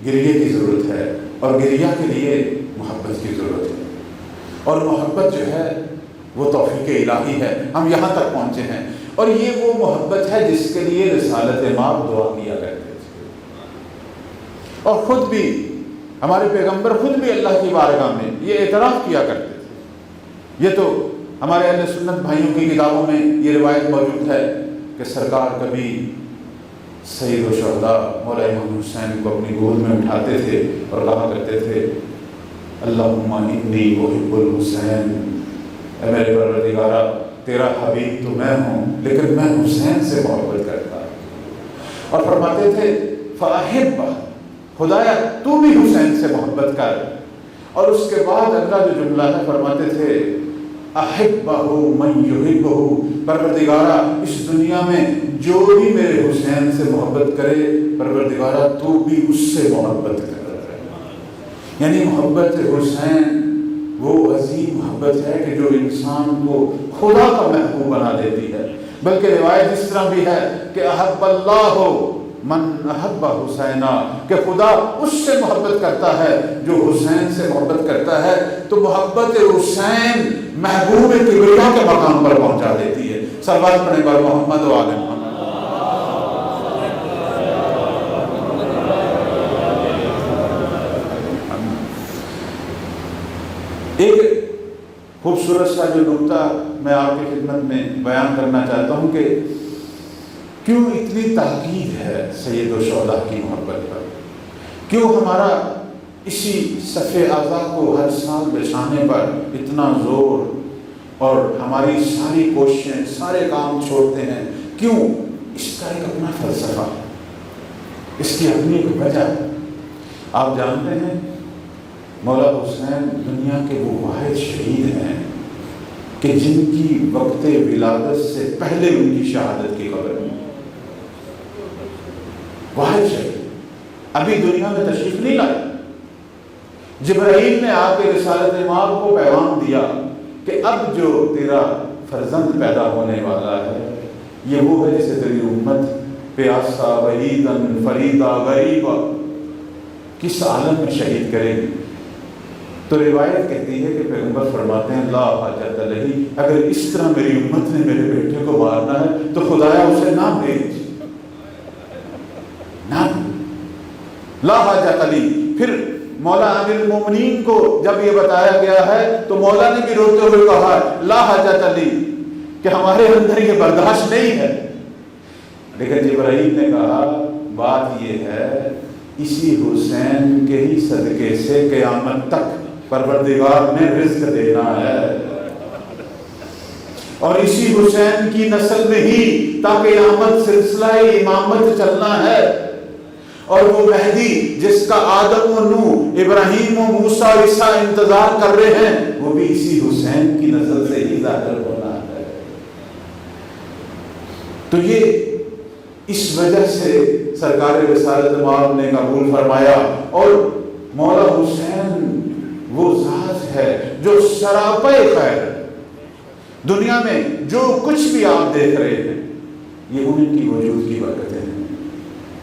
Speaker 1: گریہ کی ضرورت ہے، اور گریہ کے لیے محبت کی ضرورت ہے، اور محبت جو ہے وہ توفیق الہی ہے، ہم یہاں تک پہنچے ہیں، اور یہ وہ محبت ہے جس کے لیے رسالت مآب دعا کیا کرتے تھے۔ اور خود بھی ہمارے پیغمبر خود بھی اللہ کی بارگاہ میں یہ اعتراف کیا کرتے تھے۔ یہ تو ہمارے اہل سنت بھائیوں کی کتابوں میں یہ روایت موجود ہے کہ سرکار کبھی سید الشہداء مولا امام حسین کو اپنی گود میں اٹھاتے تھے اور کہا کرتے تھے اللہم انی احب الحسین، اے میرے پروردگارہ تیرا حبیب تو میں ہوں لیکن میں حسین سے محبت کرتا ہوں، اور فرماتے تھے فاحبہ، خدایا تو بھی حسین سے محبت کر۔ اور اس کے بعد اگلا جو جملہ ہے فرماتے تھے احبہ من یحبہ، پروردگارہ اس دنیا میں جو بھی میرے حسین سے محبت کرے پروردگارہ تو بھی اس سے محبت کر۔ یعنی محبت حسین وہ عظیم محبت ہے کہ جو انسان کو خدا کا محبوب بنا دیتی ہے۔ بلکہ روایت اس طرح بھی ہے کہ احب اللہ من احب حسینہ، کہ خدا اس سے محبت کرتا ہے جو حسین سے محبت کرتا ہے۔ تو محبت حسین محبوب کبریا کے مقام پر پہنچا دیتی ہے۔ صلوات پڑھیں بر محمد و آل محمد۔ ایک خوبصورت سا جو نقطہ میں آپ کی خدمت میں بیان کرنا چاہتا ہوں کہ کیوں اتنی تاکید ہے سید الشہداء کی محبت پر، کیوں ہمارا اسی صف اعضاء کو ہر سال بچھانے پر اتنا زور اور ہماری ساری کوششیں سارے کام چھوڑتے ہیں، کیوں؟ اس کا ایک اپنا فلسفہ، اس کی اپنی ایک وجہ۔ آپ جانتے ہیں مولا حسین دنیا کے وہ واحد شہید ہیں کہ جن کی وقت ولادت سے پہلے ان کی شہادت کی خبر ہے۔ واحد شہید ابھی دنیا میں تشریف نہیں لائے۔ جبرائیل نے آ کے رسالت مآب کو پیغام دیا کہ اب جو تیرا فرزند پیدا ہونے والا ہے یہ وہ ہے جسے تیری امت پیاسا وحیدن فریدا غریبا کس عالم میں شہید کرے گی۔ تو روایت کہتی ہے کہ پیغمبر فرماتے ہیں لا حاجت لہی، اگر اس طرح میری امت نے میرے بیٹے کو مارنا ہے تو خدایا اسے نہ بھیج، نہ لا حاجت لی۔ پھر مولا امیر المومنین کو جب یہ بتایا گیا ہے تو مولا نے بھی روتے ہوئے کہا لا حاجت لی، کہ ہمارے اندر یہ برداشت نہیں ہے۔ لیکن جبرائیل نے کہا بات یہ ہے اسی حسین کے ہی صدقے سے قیامت تک پروردگار نے رزق دینا ہے، اور اسی حسین کی نسل میں ہی تا قیامت سلسلہ امامت چلنا ہے، اور وہ مہدی جس کا آدم و نوح ابراہیم و موسیٰ اور عیسیٰ انتظار کر رہے ہیں وہ بھی اسی حسین کی نسل سے ہی ظاہر ہونا ہے۔ تو یہ اس وجہ سے سرکار رسالت مآب نے قبول فرمایا، اور مولا حسین وہ ذات ہے جو سراپے خیر، دنیا میں جو کچھ بھی آپ دیکھ رہے ہیں یہ ان کی وجود کی برکتیں ہیں،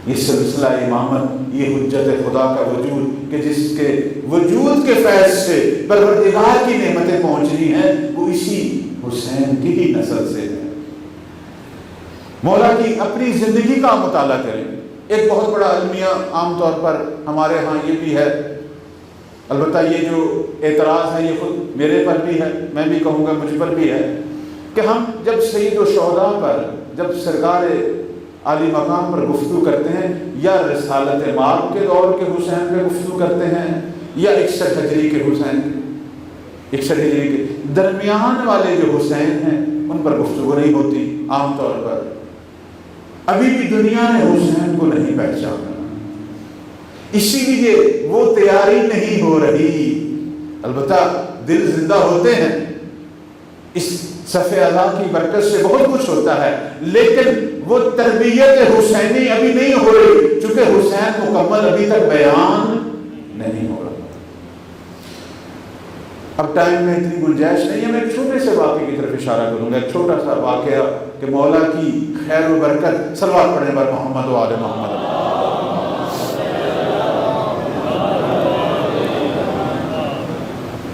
Speaker 1: یہ سلسلہ امامت، یہ حجت خدا کا وجود کہ جس کے وجود کے فیض سے پروردگار کی نعمتیں پہنچ رہی ہیں وہ اسی حسین کی ہی نسل سے ہے۔ مولا کی اپنی زندگی کا مطالعہ کریں۔ ایک بہت بڑا المیہ عام طور پر ہمارے ہاں یہ بھی ہے، البتہ یہ جو اعتراض ہے یہ خود میرے پر بھی ہے، میں بھی کہوں گا مجھ پر بھی ہے، کہ ہم جب سید الشہداء پر، جب سرکار عالی مقام پر گفتگو کرتے ہیں یا رسالت مآب کے دور کے حسین پہ گفتگو کرتے ہیں یا 61 ہجری کے حسین، 61 ہجری کے درمیان والے جو حسین ہیں ان پر گفتگو نہیں ہوتی عام طور پر۔ ابھی بھی دنیا نے حسین کو نہیں پہچانا، اسی لیے وہ تیاری نہیں ہو رہی۔ البتہ دل زندہ ہوتے ہیں، اس صف اعضاء کی برکت سے بہت کچھ ہوتا ہے، لیکن وہ تربیت حسینی ابھی نہیں ہو رہی، چونکہ حسین مکمل ابھی تک بیان نہیں ہو رہا۔ اب ٹائم میں اتنی گنجائش نہیں ہے، میں ایک چھوٹے سے واقعے کی طرف اشارہ کروں گا، ایک چھوٹا سا واقعہ کہ مولا کی خیر و برکت، صلوات پڑھیں بر محمد و آل محمد۔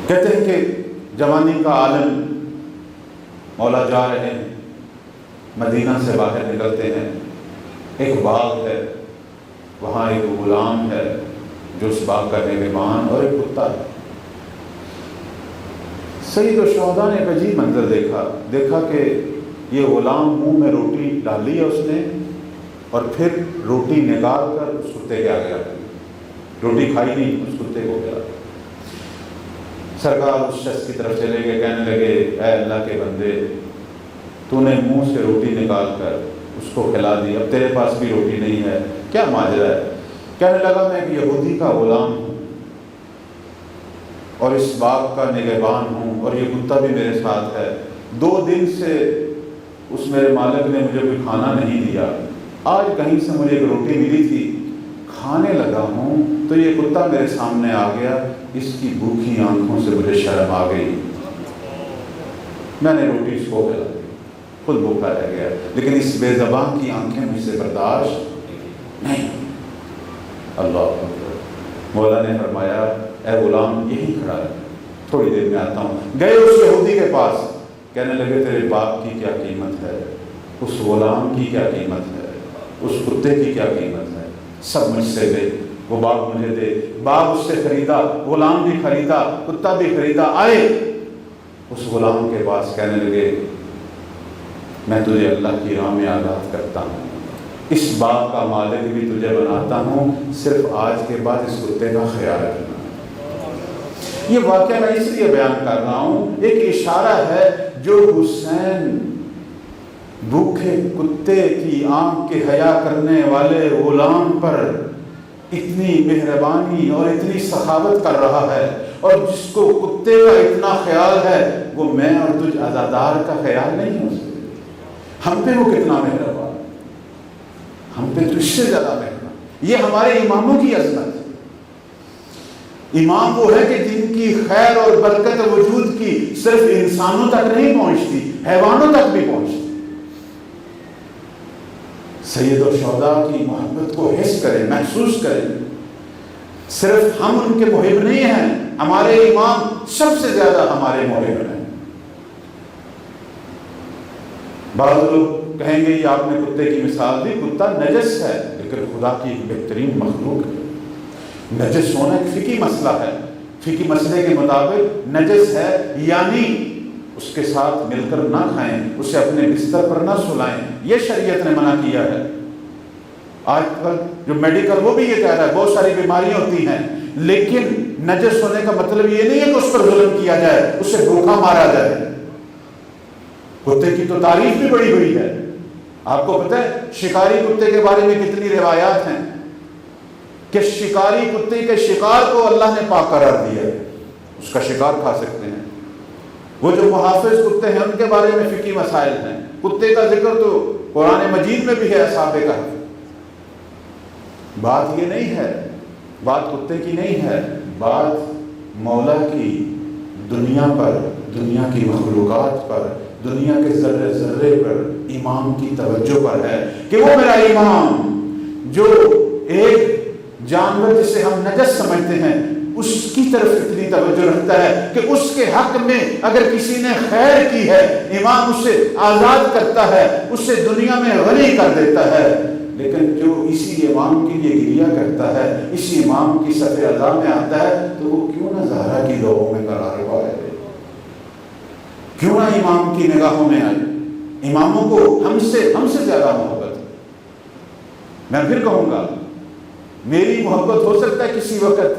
Speaker 1: کہتے ہیں کہ جوانی کا عالم مولا جا رہے ہیں، مدینہ سے باہر نکلتے ہیں، ایک باغ ہے، وہاں ایک غلام ہے، جو اس باغ کا نگہبان اور ایک کتا ہے۔ سید الشہداء نے ایک عجیب منظر دیکھا کہ یہ غلام منہ میں روٹی ڈالی ہے اس نے، اور پھر روٹی نکال کر اس کتے کے آگے رکھ دی۔ روٹی کھائی نہیں، اس کتے کو گیا۔ سرکار اس شخص کی طرف چلے گئے، کہنے لگے اے اللہ کے بندے، تو نے منہ سے روٹی نکال کر اس کو کھلا دی، اب تیرے پاس بھی روٹی نہیں ہے، کیا ماجرا ہے؟ کہنے لگا میں ایک یہودی کا غلام ہوں اور اس باغ کا نگہبان ہوں، اور یہ کتا بھی میرے ساتھ ہے۔ 2 دن سے اس میرے مالک نے مجھے کوئی کھانا نہیں دیا، آج کہیں سے مجھے ایک روٹی ملی تھی، کھانے لگا ہوں تو یہ کتا میرے سامنے آ گیا، اس کی بھوکی آنکھوں سے مجھے شرم آ گئی، میں نے روٹی اس کو کھلا دی، خود بھوکا رہ گیا، لیکن اس بے زبان کی آنکھیں مجھ سے برداشت نہیں۔ اللہ اکبر۔ مولا نے فرمایا اے غلام یہی کھڑا ہے، تھوڑی دیر میں آتا ہوں۔ گئے اس یہودی کے پاس، کہنے لگے تیرے باپ کی کیا قیمت ہے، اس غلام کی کیا قیمت ہے، اس کتے کی کیا قیمت ہے، سب مجھ سے دے، وہ باغ مجھے دے۔ باغ اس سے خریدا، غلام بھی خریدا، کتا بھی خریدا، آئے اس غلام کے پاس، کہنے لگے میں تجھے اللہ کی راہ میں آزاد کرتا ہوں، اس باغ کا مالک بھی تجھے بناتا ہوں، صرف آج کے بعد اس کتے کا خیال رکھنا۔ یہ واقعہ میں اس لیے بیان کر رہا ہوں، ایک اشارہ ہے جو حسین بھوکے کتے کی آنکھ کے حیا کرنے والے غلام پر اتنی مہربانی اور اتنی سخاوت کر رہا ہے، اور جس کو کتے کا اتنا خیال ہے وہ میں اور تجھ عزادار کا خیال نہیں ہو سکتے۔ ہم پہ وہ کتنا مہربان، ہم پہ تو اس سے زیادہ مہربان۔ یہ ہمارے اماموں کی عظمت ہے۔ امام وہ ہے کہ جن کی خیر اور برکت وجود کی صرف انسانوں تک نہیں پہنچتی، حیوانوں تک بھی پہنچتی۔ سید الشہداء کی محبت کو حس کریں، محسوس کریں۔ صرف ہم ان کے محب نہیں ہیں، ہمارے امام سب سے زیادہ ہمارے محب ہیں۔ بعض لوگ کہیں گے یہ آپ نے کتے کی مثال دی، کتا نجس ہے، لیکن خدا کی ایک بہترین مخلوق ہے۔ نجس ہونا ایک فقہی مسئلہ ہے، فقہی مسئلے کے مطابق نجس ہے یعنی اس کے ساتھ مل کر نہ کھائیں، اسے اپنے بستر پر نہ سلائیں، یہ شریعت نے منع کیا ہے۔ آج کل جو میڈیکل وہ بھی یہ کہہ رہا ہے بہت ساری بیماریاں ہوتی ہیں، لیکن نجس ہونے کا مطلب یہ نہیں ہے کہ اس پر ظلم کیا جائے، اسے بھوکا مارا جائے۔ کتے کی تو تعریف بھی بڑی ہوئی ہے۔ آپ کو پتہ ہے شکاری کتے کے بارے میں کتنی روایات ہیں کہ شکاری کتے کے شکار کو اللہ نے پاک قرار دیا ہے، اس کا شکار کھا سکتے ہیں۔ وہ جو محافظ کتے ہیں ان کے بارے میں فقہی مسائل ہیں، کتے کا ذکر تو قرآن مجید میں بھی ہے اصحاب کہف۔ بات یہ نہیں ہے، بات کتے کی نہیں ہے، بات مولا کی دنیا پر، دنیا کی مخلوقات پر، دنیا کے ذرے ذرے پر امام کی توجہ پر ہے کہ وہ میرا امام جو ایک جانور جسے ہم نجس سمجھتے ہیں اس کی طرف اتنی توجہ رکھتا ہے کہ اس کے حق میں اگر کسی نے خیر کی ہے امام اسے آزاد کرتا ہے، اسے دنیا میں غنی کر دیتا ہے۔ لیکن جو اسی امام کے لیے گریہ کرتا ہے، اسی امام کی صف اعلیٰ میں آتا ہے، تو وہ کیوں نہ زہرا کی دعاؤں میں قرار پائے، کیوں نہ امام کی نگاہوں میں آئے۔ اماموں کو ہم سے زیادہ محبت ہے۔ میں پھر کہوں گا میری محبت ہو سکتا ہے کسی وقت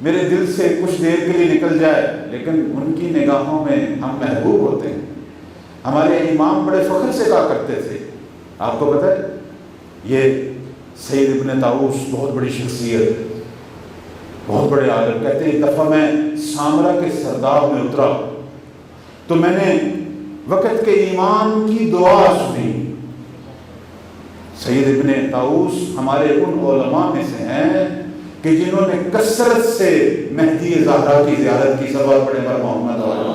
Speaker 1: میرے دل سے کچھ دیر کے لیے نکل جائے، لیکن ان کی نگاہوں میں ہم محبوب ہوتے ہیں۔ ہمارے امام بڑے فخر سے کہا کرتے تھے، آپ کو پتہ ہے یہ سید ابن طاؤس بہت بڑی شخصیت، بہت بڑے عالم، کہتے ہیں ایک دفعہ میں سامرا کے سرداب میں اترا تو میں نے وقت کے امام کی دعا سنی۔ سید ابن طاؤس ہمارے ان علماء میں سے ہیں کہ جنہوں نے کثرت سے مہدی زہرا کی زیارت کی، صلوات پڑھیں بر محمد علیہ۔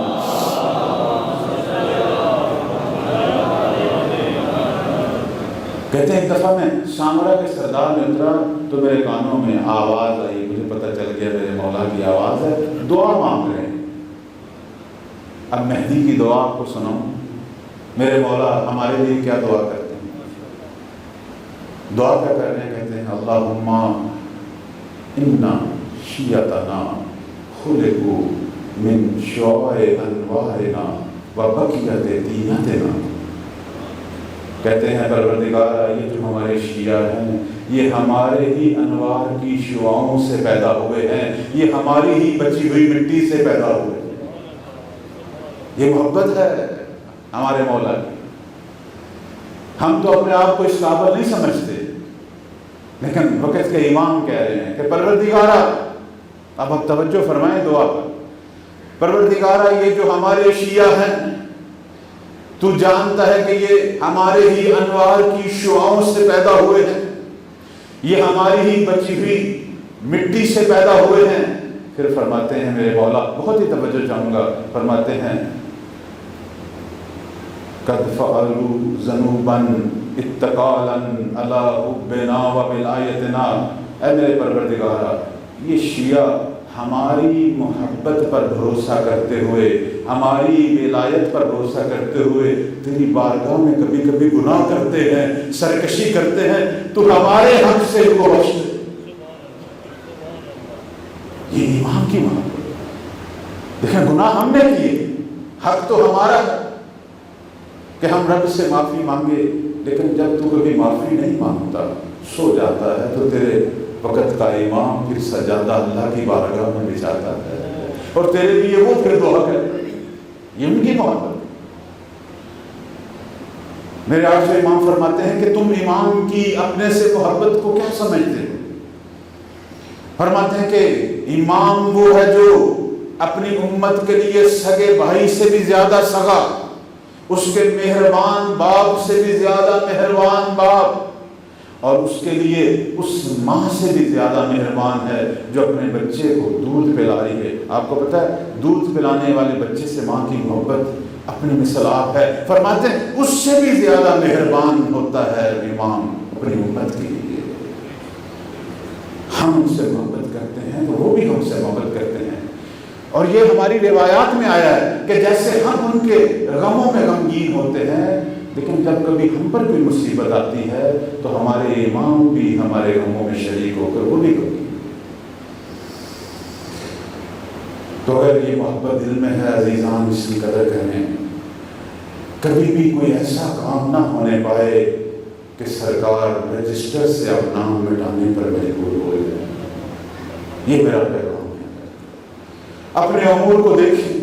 Speaker 1: کہتے ہیں ایک دفعہ میں سامرا کے سردار میں اترا تو میرے کانوں میں آواز آئی، مجھے پتہ چل گیا میرے مولا کی آواز ہے، دعا مانگ رہے ہیں۔ اب مہدی کی دعا آپ کو سناؤں، میرے مولا ہمارے لیے کیا دعا کرتے ہیں؟ دعا کیا کر رہے ہیں؟ کہتے ہیں اللہم انا شیعتنا خلقوا من شعاع انوارنا وبقیت دینتنا. کہتے ہیں پروردگار یہ جو ہمارے شیعہ ہیں یہ ہمارے ہی انوار کی شعاؤں سے پیدا ہوئے ہیں، یہ ہماری ہی بچی ہوئی مٹی سے پیدا ہوئے ہیں. یہ محبت ہے ہمارے مولا کی. ہم تو اپنے آپ کو اس قابل نہیں سمجھتے، لیکن وقت کے امام کہہ رہے ہیں کہ پروردگارہ، اب آپ توجہ فرمائیں دعا پر، پروردگارہ یہ جو ہمارے شیعہ ہیں تو جانتا ہے کہ یہ ہمارے ہی انوار کی شعاؤں سے پیدا ہوئے ہیں، یہ ہماری ہی بچی ہوئی مٹی سے پیدا ہوئے ہیں. پھر فرماتے ہیں میرے مولا، بہت ہی توجہ چاہوں گا، فرماتے ہیں قد فعلوا ذنوبا اتقالا علی حبنا وولایتنا. اے میرے پروردگارہ یہ شیعہ ہماری محبت پر بھروسہ کرتے ہوئے، ہماری ولایت پر بھروسہ کرتے ہوئے تیری بارگاہ میں کبھی کبھی گناہ کرتے ہیں، سرکشی کرتے ہیں، تو ہمارے حق سے ان کو بخش دے. یہ امام کی محبت. دیکھیں گناہ ہم نے کیے، حق تو ہمارا ہے کہ ہم رب سے معافی مانگے، لیکن جب تو کبھی معافی نہیں مانگتا، سو جاتا ہے، تو تیرے وقت کا امام پھر سجادہ اللہ کی بارگاہ میں بچھاتا ہے اور تیرے لیے وہ پھر دعا کرتا ہے. یہ ان کی محبت. میرے عاشق امام فرماتے ہیں کہ تم امام کی اپنے سے محبت کو کیا سمجھتے ہو؟ فرماتے ہیں کہ امام وہ ہے جو اپنی امت کے لیے سگے بھائی سے بھی زیادہ سگا، اس کے مہربان باپ سے بھی زیادہ مہربان باپ، اور اس کے لیے اس ماں سے بھی زیادہ مہربان ہے جو اپنے بچے کو دودھ پلا رہی ہے. آپ کو پتہ ہے دودھ پلانے والے بچے سے ماں کی محبت اپنی مثل آپ ہے. فرماتے ہیں اس سے بھی زیادہ مہربان ہوتا ہے امام اپنی امت کے لیے. ہم ان سے محبت کرتے ہیں تو وہ بھی ہم سے محبت کرتے ہیں. اور یہ ہماری روایات میں آیا ہے کہ جیسے ہم ان کے غموں میں غمگین ہوتے ہیں، لیکن جب کبھی ہم پر کوئی مصیبت آتی ہے تو ہمارے امام بھی ہمارے غموں میں شریک ہو کر وہ بھی غمگین. تو اگر یہ محبت دل میں ہے عزیزان، اس کی قدر کریں. کبھی بھی کوئی ایسا کام نہ ہونے پائے کہ سرکار رجسٹر سے اب نام مٹانے پر مجبور ہو جائے. یہ میرا پیغام ہے. اپنے امور کو دیکھیں،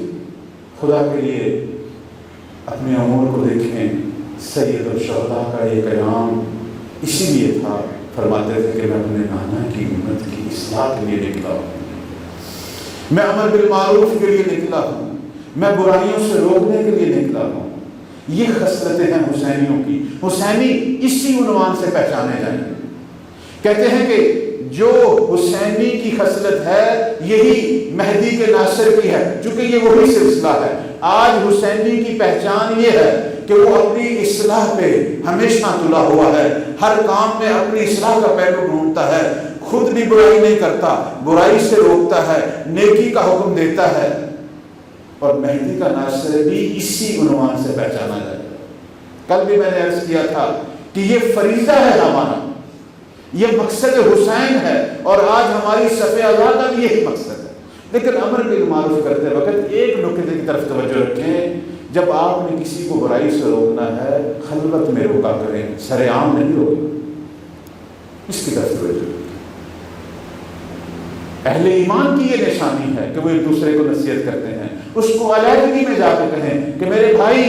Speaker 1: خدا کے لیے اپنے امور کو دیکھیں. سید الشہداء کا یہ قیام اسی لیے تھا. فرماتے تھے کہ میں اپنے نانا کی امت کی اصلاح کے لیے نکلا ہوں، میں امر بالمعروف کے لیے نکلا ہوں، میں برائیوں سے روکنے کے لیے نکلا ہوں. یہ خصلتیں ہیں حسینیوں کی. حسینی اسی عنوان سے پہچانے جائیں. کہتے ہیں کہ جو حسینی کی خصلت ہے یہی مہدی کے ناصر کی ہے، چونکہ یہ وہی سلسلہ ہے. آج حسینی کی پہچان یہ ہے کہ وہ اپنی اصلاح پہ ہمیشہ تلا ہوا ہے، ہر کام میں اپنی اصلاح کا پہلو ڈھونڈتا ہے، خود بھی برائی نہیں کرتا، برائی سے روکتا ہے، نیکی کا حکم دیتا ہے. اور مہدی کا ناصر بھی اسی عنوان سے پہچانا جائے. کل بھی میں نے عرض کیا تھا کہ یہ فریضہ ہے ہمارا، یہ مقصد حسین ہے، اور آج ہماری صف اذا کا بھی یہی مقصد ہے. لیکن امر بالمعروف کرتے وقت ایک نکتے کی طرف توجہ رکھیں. جب آپ نے کسی کو برائی سے روکنا ہے خلوت میں روکا کریں، سر عام نہیں روکیں. اس کی طرف توجہ رکھیں. اہل ایمان کی یہ نشانی ہے کہ وہ ایک دوسرے کو نصیحت کرتے ہیں. اس کو علیحدگی میں جا کے کہیں کہ میرے بھائی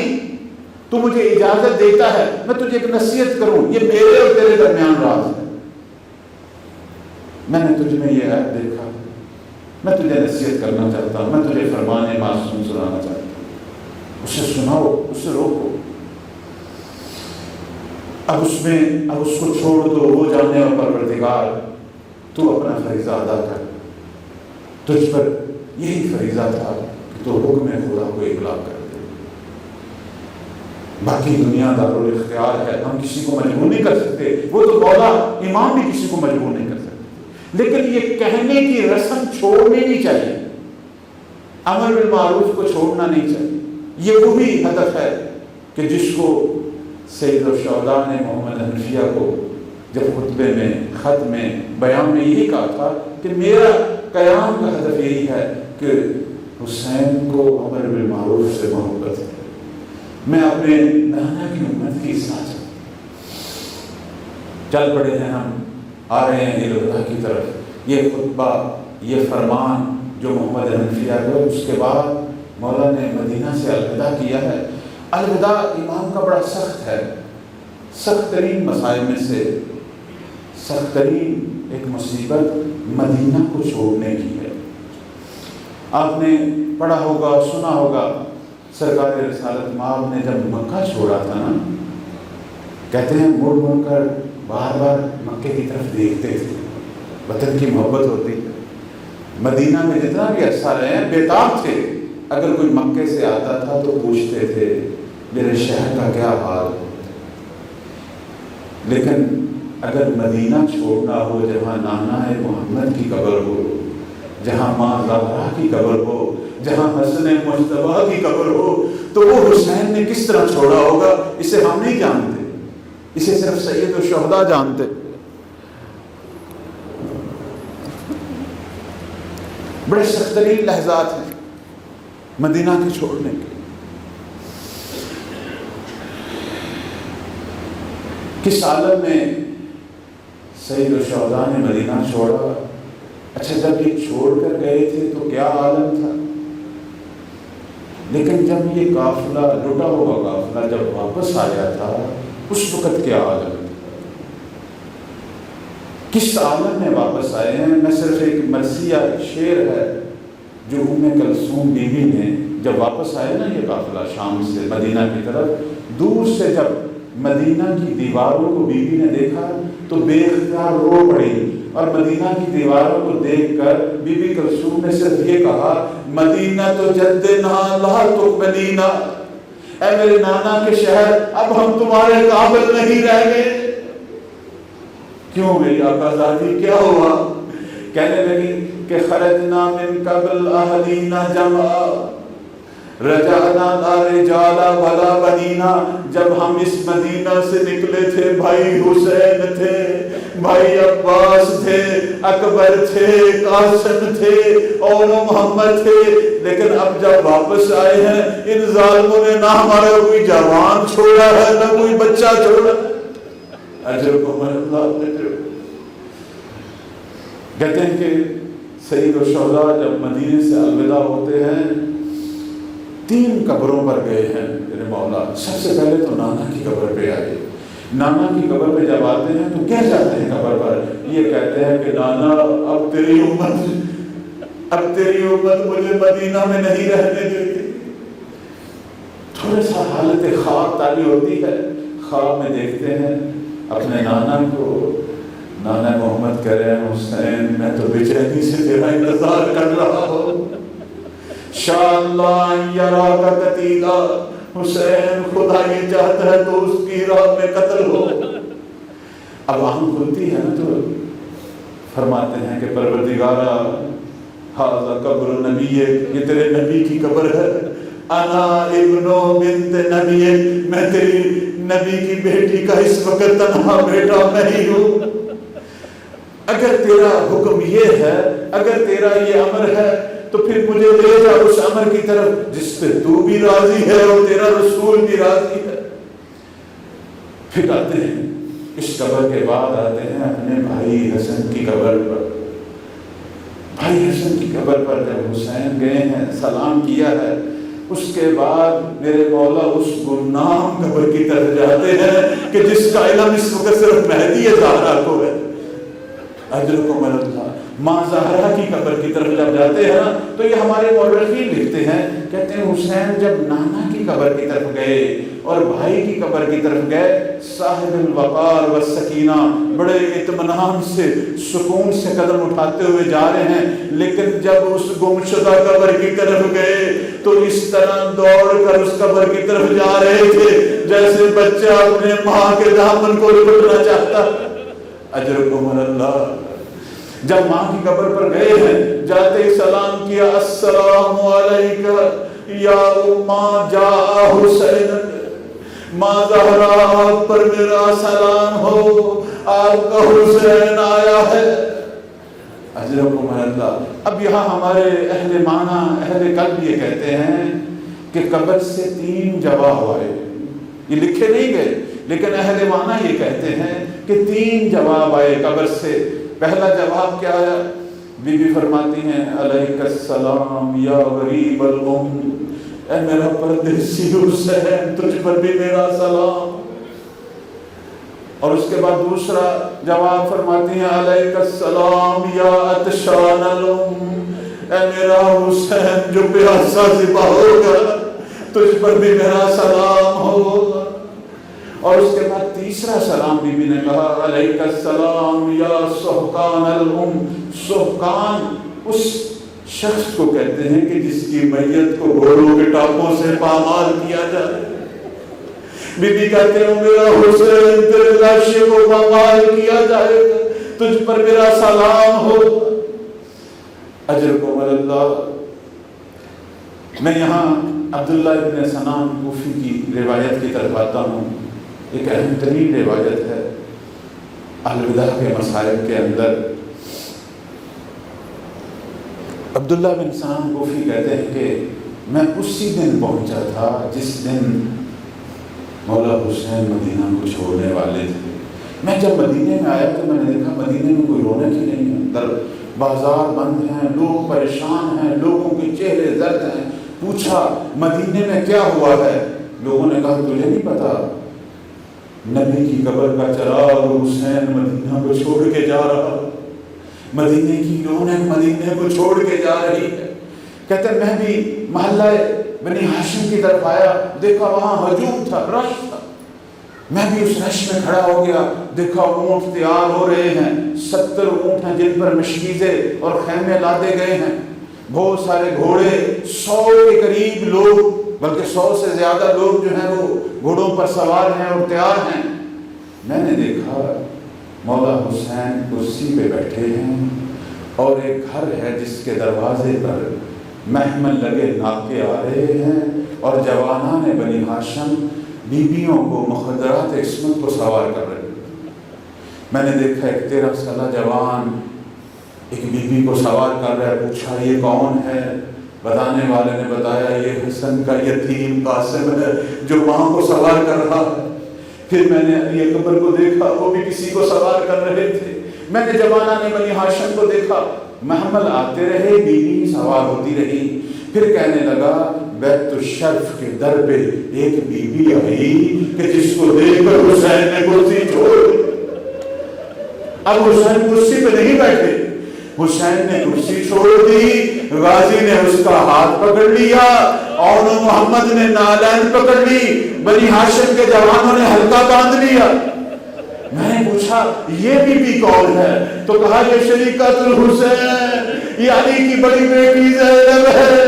Speaker 1: تو مجھے اجازت دیتا ہے میں تجھے ایک نصیحت کروں، یہ میرے اور تیرے درمیان راز ہے. میں نے تجھ میں یہ عیب دیکھا، میں تجھے نصیحت کرنا چاہتا ہوں، میں تجھے فرمان معصوم سنانا چاہتا ہوں. اسے سناؤ، اسے روکو. اب اس کو چھوڑ دو، وہ جانے اور پروردگار تو اپنا فریضہ ادا کر. تجھ پر یہی فریضہ تھا کہ تو حکم خدا کو ابلاغ کر دے. باقی دنیا دارالاختیار ہے، ہم کسی کو مجبور نہیں کر سکتے. وہ تو مولا امام بھی کسی کو مجبور نہیں کر سکتے. لیکن یہ کہنے کی رسم چھوڑنی نہیں چاہیے، امر بالمعروف کو چھوڑنا نہیں چاہیے. یہ وہی ہدف ہے کہ جس کو سید الشہداء نے محمد حنفیہ کو جب خطبے میں، خط میں، بیان میں یہی کہا تھا کہ میرا قیام کا ہدف یہی ہے کہ حسین کو امر بالمعروف سے محبت ہے۔ میں اپنے نانا کی امت کی ساتھ چل پڑے ہیں، ہم آ رہے ہیں الوداع کی طرف۔ یہ خطبہ، یہ فرمان جو محمد حنفیہ کو، اس کے بعد مولا نے مدینہ سے الوداع کیا ہے۔ الوداع امام کا بڑا سخت ہے، سخت ترین مسائل میں سے سخت ترین ایک مصیبت مدینہ کو چھوڑنے کی ہے۔ آپ نے پڑھا ہوگا، سنا ہوگا، سرکار رسالت مآب نے جب مکہ چھوڑا تھا نا، کہتے ہیں مڑ مڑ کر بار بار مکے کی طرف دیکھتے تھے، وطن کی محبت ہوتی ہے۔ مدینہ میں جتنا بھی عرصہ رہے ہیں بےتاب تھے، اگر کوئی مکے سے آتا تھا تو پوچھتے تھے میرے شہر کا کیا حال۔ لیکن اگر مدینہ چھوڑنا ہو، جہاں نانا محمد کی قبر ہو، جہاں ماں زہرا کی قبر ہو، جہاں حسن مجتبیٰ کی قبر ہو، تو وہ حسین نے کس طرح چھوڑا ہوگا، اسے ہم نہیں جانتے، اسے صرف سید الشہداء جانتے۔ بڑے سخت ترین لحظات ہیں مدینہ کے چھوڑنے کے۔ کس عالم میں سید الشہداء نے مدینہ چھوڑا؟ اچھا، جب یہ چھوڑ کر گئے تھے تو کیا عالم تھا، لیکن جب یہ قافلہ، لٹا ہوا قافلہ جب واپس آیا تھا، اس وقت کیا عالم تھا، کس عالم میں واپس آئے ہیں۔ میں صرف ایک مرثیہ شعر ہے جو ام کلثوم بیوی نے جب واپس آئے نا یہ قافلہ شام سے مدینہ کی طرف، دور سے جب مدینہ کی دیواروں کو بیوی نے دیکھا تو بے اختیار رو پڑی، اور مدینہ کی دیواروں کو دیکھ کر بی بی کلثوم نے صرف یہ کہا، مدینہ تو جدنا لا تقبلینا، اے میرے نانا کے شہر، اب ہم تمہارے قابل نہیں رہ گئے۔ کیوں میری آقا زادی، کیا ہوا؟ کہنے لگی کہ خرجنا من قبل اہلینا جمعا رجعنا لا رجال ولا بنینا، جب ہم اس مدینہ سے نکلے تھے بھائی حسین تھے، بھائی عباس تھے، اکبر تھے، قاسم تھے اور محمد تھے، لیکن اب جب واپس آئے ہیں ان ظالموں نے نہ ہمارا کوئی جوان چھوڑا ہے نہ کوئی بچہ چھوڑا۔ اجرکم اللہ اجر۔ کہتے ہیں کہ سید الشہداء جب مدینے سے الوداع ہوتے ہیں 3 قبروں پر گئے ہیں میرے مولا۔ سب سے پہلے تو نانا کی قبر پہ آئے۔ نانا کی قبر پہ جب آتے ہیں تو کیا جاتے ہیں قبر پر؟ یہ کہتے ہیں کہ نانا اب تیری امت مجھے مدینہ میں نہیں رہنے دیتی۔ تھوڑا سا حالت خواب تاری ہوتی ہے، خواب میں دیکھتے ہیں اپنے نانا کو، نانا محمد کہہ رہے ہیں حسین میں تو بے چینی سے تیرا انتظار کر رہا ہوں، شاء اللہ یراک قتیلا، حسین خدا یہ چاہتا ہے تو اس کی راہ میں قتل ہو۔ اب آنکھ کھلتی ہے نا تو فرماتے ہیں کہ پروردگارا ھذا قبر نبی، یہ تیرے نبی کی قبر ہے، انا ابن بنت نبی، میں تیری نبی کی بیٹی کا اس وقت تنہا بیٹا نہیں ہوں۔ اگر تیرا حکم یہ ہے، اگر تیرا یہ امر ہے تو پھر مجھے لے جا اس امر کی طرف جس پہ تو بھی راضی ہے اور تیرا رسول بھی راضی ہے۔ پھر آتے ہیں اس قبر کے بعد آتے ہیں اپنے بھائی حسن کی قبر پر۔ بھائی حسن کی قبر پر جب حسین گئے ہیں، سلام کیا ہے، اس کے بعد میرے مولا اس گمنام قبر کی طرف جاتے ہیں کہ جس کا علم اس وقت صرف مہدی زہرا کو ہے۔ اجرکم اللہ۔ ماں زہرا کی قبر کی طرف جب جاتے ہیں تو یہ ہمارے مورخین لکھتے ہیں، کہتے ہیں حسین جب نانا کی قبر کی طرف گئے اور بھائی کی قبر کی طرف گئے، صاحب الوقار والسکینہ، بڑے اطمینان سے سکون سے قدم اٹھاتے ہوئے جا رہے ہیں، لیکن جب اس گمشدہ قبر کی طرف گئے تو اس طرح دوڑ کر اس قبر کی طرف جا رہے تھے جیسے بچہ اپنے ماں کے دامن کو لپٹنا چاہتا۔ اجرکم اللہ۔ جب ماں کی قبر پر گئے ہیں، جاتے ہی سلام کیا، السلام علیکہ یا اماں جا حسین، ماں زہرا آپ پر میرا سلام ہو، آپ کا حسین آیا ہے۔ اجرکم اللہ۔ اب یہاں ہمارے اہل معنی اہل قلب یہ کہتے ہیں کہ قبر سے 3 جواب آئے، یہ لکھے نہیں گئے لیکن اہل معنی یہ کہتے ہیں کہ 3 جواب آئے قبر سے۔ پہلا جواب کیا ہے؟ بی بی فرماتی ہیں علیک السلام یا غریب الام، اے میرا پردیسی حسین تجھ پر بھی میرا سلام۔ اور اس کے بعد دوسرا جواب فرماتی ہیں علیک السلام یا عطشان الام، اے میرا حسین جو پیاسا ذبح ہوگا تجھ پر بھی میرا سلام ہوگا۔ اور اس کے بعد تیسرا سلام بی بی نے کہا علیک السلام یا سحقان الام، سحقان اس شخص کو کہتے ہیں کہ جس کی میت کو گھوڑوں کے ٹاپوں سے پامال کیا جائے۔ بی بی کہتے ہیں میرا حسین تیرے لاشے کو پامال کیا جائے گا تجھ پر میرا سلام ہو۔ اجرکم اللہ۔ میں یہاں عبداللہ ابن سنان کوفی کی روایت کی طرف آتا ہوں، ایک اہم ترین روایت ہے الوداع کے مسائل کے اندر۔ عبداللہ بن سنان کوفی کہتے ہیں کہ میں اسی دن پہنچا تھا جس دن مولا حسین مدینہ کو چھوڑنے والے تھے۔ میں جب مدینے میں آیا تو میں نے دیکھا مدینے میں کوئی رونق ہی نہیں ہے، در بازار بند ہیں، لوگ پریشان ہیں، لوگوں کے چہرے زرد ہیں۔ پوچھا مدینے میں کیا ہوا ہے؟ لوگوں نے کہا تجھے نہیں پتا، نبی کی قبر کا چراغ حسین مدینہ کو چھوڑ کے جا رہا، مدینے کی رونق مدینے کو چھوڑ کے جا رہی ہے۔ کہتے ہیں میں بھی محلہ بنی ہاشم کی طرف آیا، دیکھا وہاں ہجوم تھا، رش تھا، میں بھی اس رش میں کھڑا ہو گیا، دیکھا اونٹ تیار ہو رہے ہیں، 70 اونٹ ہیں جن پر مشکیزیں اور خیمے لادے گئے ہیں، بہت سارے گھوڑے، 100 کے قریب لوگ، بلکہ 100 سے زیادہ لوگ جو ہیں وہ گھوڑوں پر سوار ہیں اور تیار ہیں۔ میں نے دیکھا مولا حسین کرسی پہ بیٹھے ہیں اور ایک گھر ہے جس کے دروازے پر محمل لگے ناکے آ رہے ہیں اور جوانان بنی ہاشم بیویوں کو مخدرات عصمت کو سوار کر رہے ہیں۔ میں نے دیکھا ایک 13 سالہ جوان ایک بیوی کو سوار کر رہا ہے، پوچھا یہ کون ہے؟ بتانے والے نے بتایا یہ حسن کا یتیم قاسم ہے جو ماں کو سوار کر رہا ہے۔ پھر میں نے علی اکبر کو دیکھا، وہ بھی کسی کو سوار کر رہے تھے۔ میں نے جوانان بنی ہاشم کو دیکھا، محمل آتے رہے، بیوی سوار ہوتی رہی۔ پھر کہنے لگا بیت الشرف کے در پہ ایک بیوی آئی کہ جس کو دیکھ کر حسین نے کرسی چھوڑ دی۔ اب حسین کرسی پہ نہیں بیٹھے، حسین نے کرسی چھوڑ دی، غازی نے اس کا ہاتھ پکڑ لیا، اور محمد نے نالین پکڑ لی، بنی ہاشم کے جوانوں نے حلقہ باندھ لیا۔ میں نے پوچھا یہ بی بی کون ہے؟ تو کہا یہ شریکت الحسین، یہ علی کی بڑی بیٹی زینب ہے۔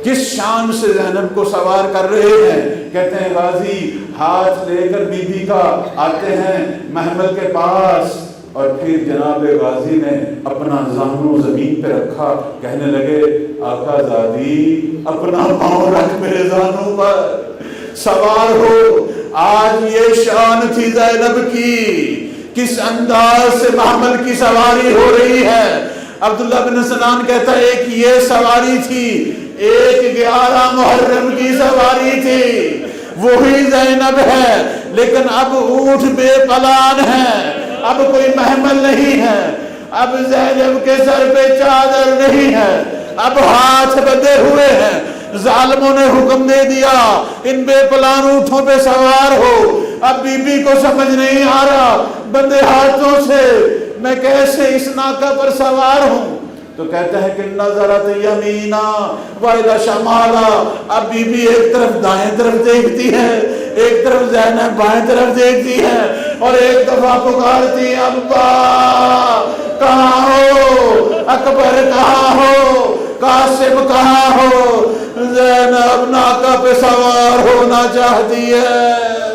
Speaker 1: کس شان سے زینب کو سوار کر رہے ہیں؟ کہتے ہیں غازی ہاتھ لے کر بی بی کا آتے ہیں محمل کے پاس، اور پھر جناب غازی نے اپنا زانو زمین پہ رکھا، کہنے لگے آقا زادی اپنا پاؤں رکھ میرے زانو پر، سوار ہو۔ آج یہ شان تھی زینب کی، کس انداز سے محمل کی سواری ہو رہی ہے۔ عبداللہ بن سنان کہتا ہے ایک یہ سواری تھی، ایک 11 محرم کی سواری تھی، وہی زینب ہے، لیکن اب اونٹ بے پلان ہے، اب کوئی محمل نہیں ہے، اب زینب کے سر پہ چادر نہیں ہے، اب ہاتھ بندھے ہوئے ہیں۔ ظالموں نے حکم دے دیا ان بے پلان اونٹوں پہ سوار ہو۔ اب بی بی کو سمجھ نہیں آ رہا بندے ہاتھوں سے میں کیسے اس ناکہ پر سوار ہوں۔ تو کہتا ہے کہ نظرت یمینا وَإِلَى شمالا، اب بی بی ایک طرف دائیں طرف دیکھتی ہے، ایک طرف زینب بائیں طرف دیکھتی ہے، اور ایک دفعہ پکارتی ابا کہاں ہو، اکبر کہاں ہو، قاسم کہاں ہو۔ زینب ناکہ پہ سوار ہونا چاہتی ہے۔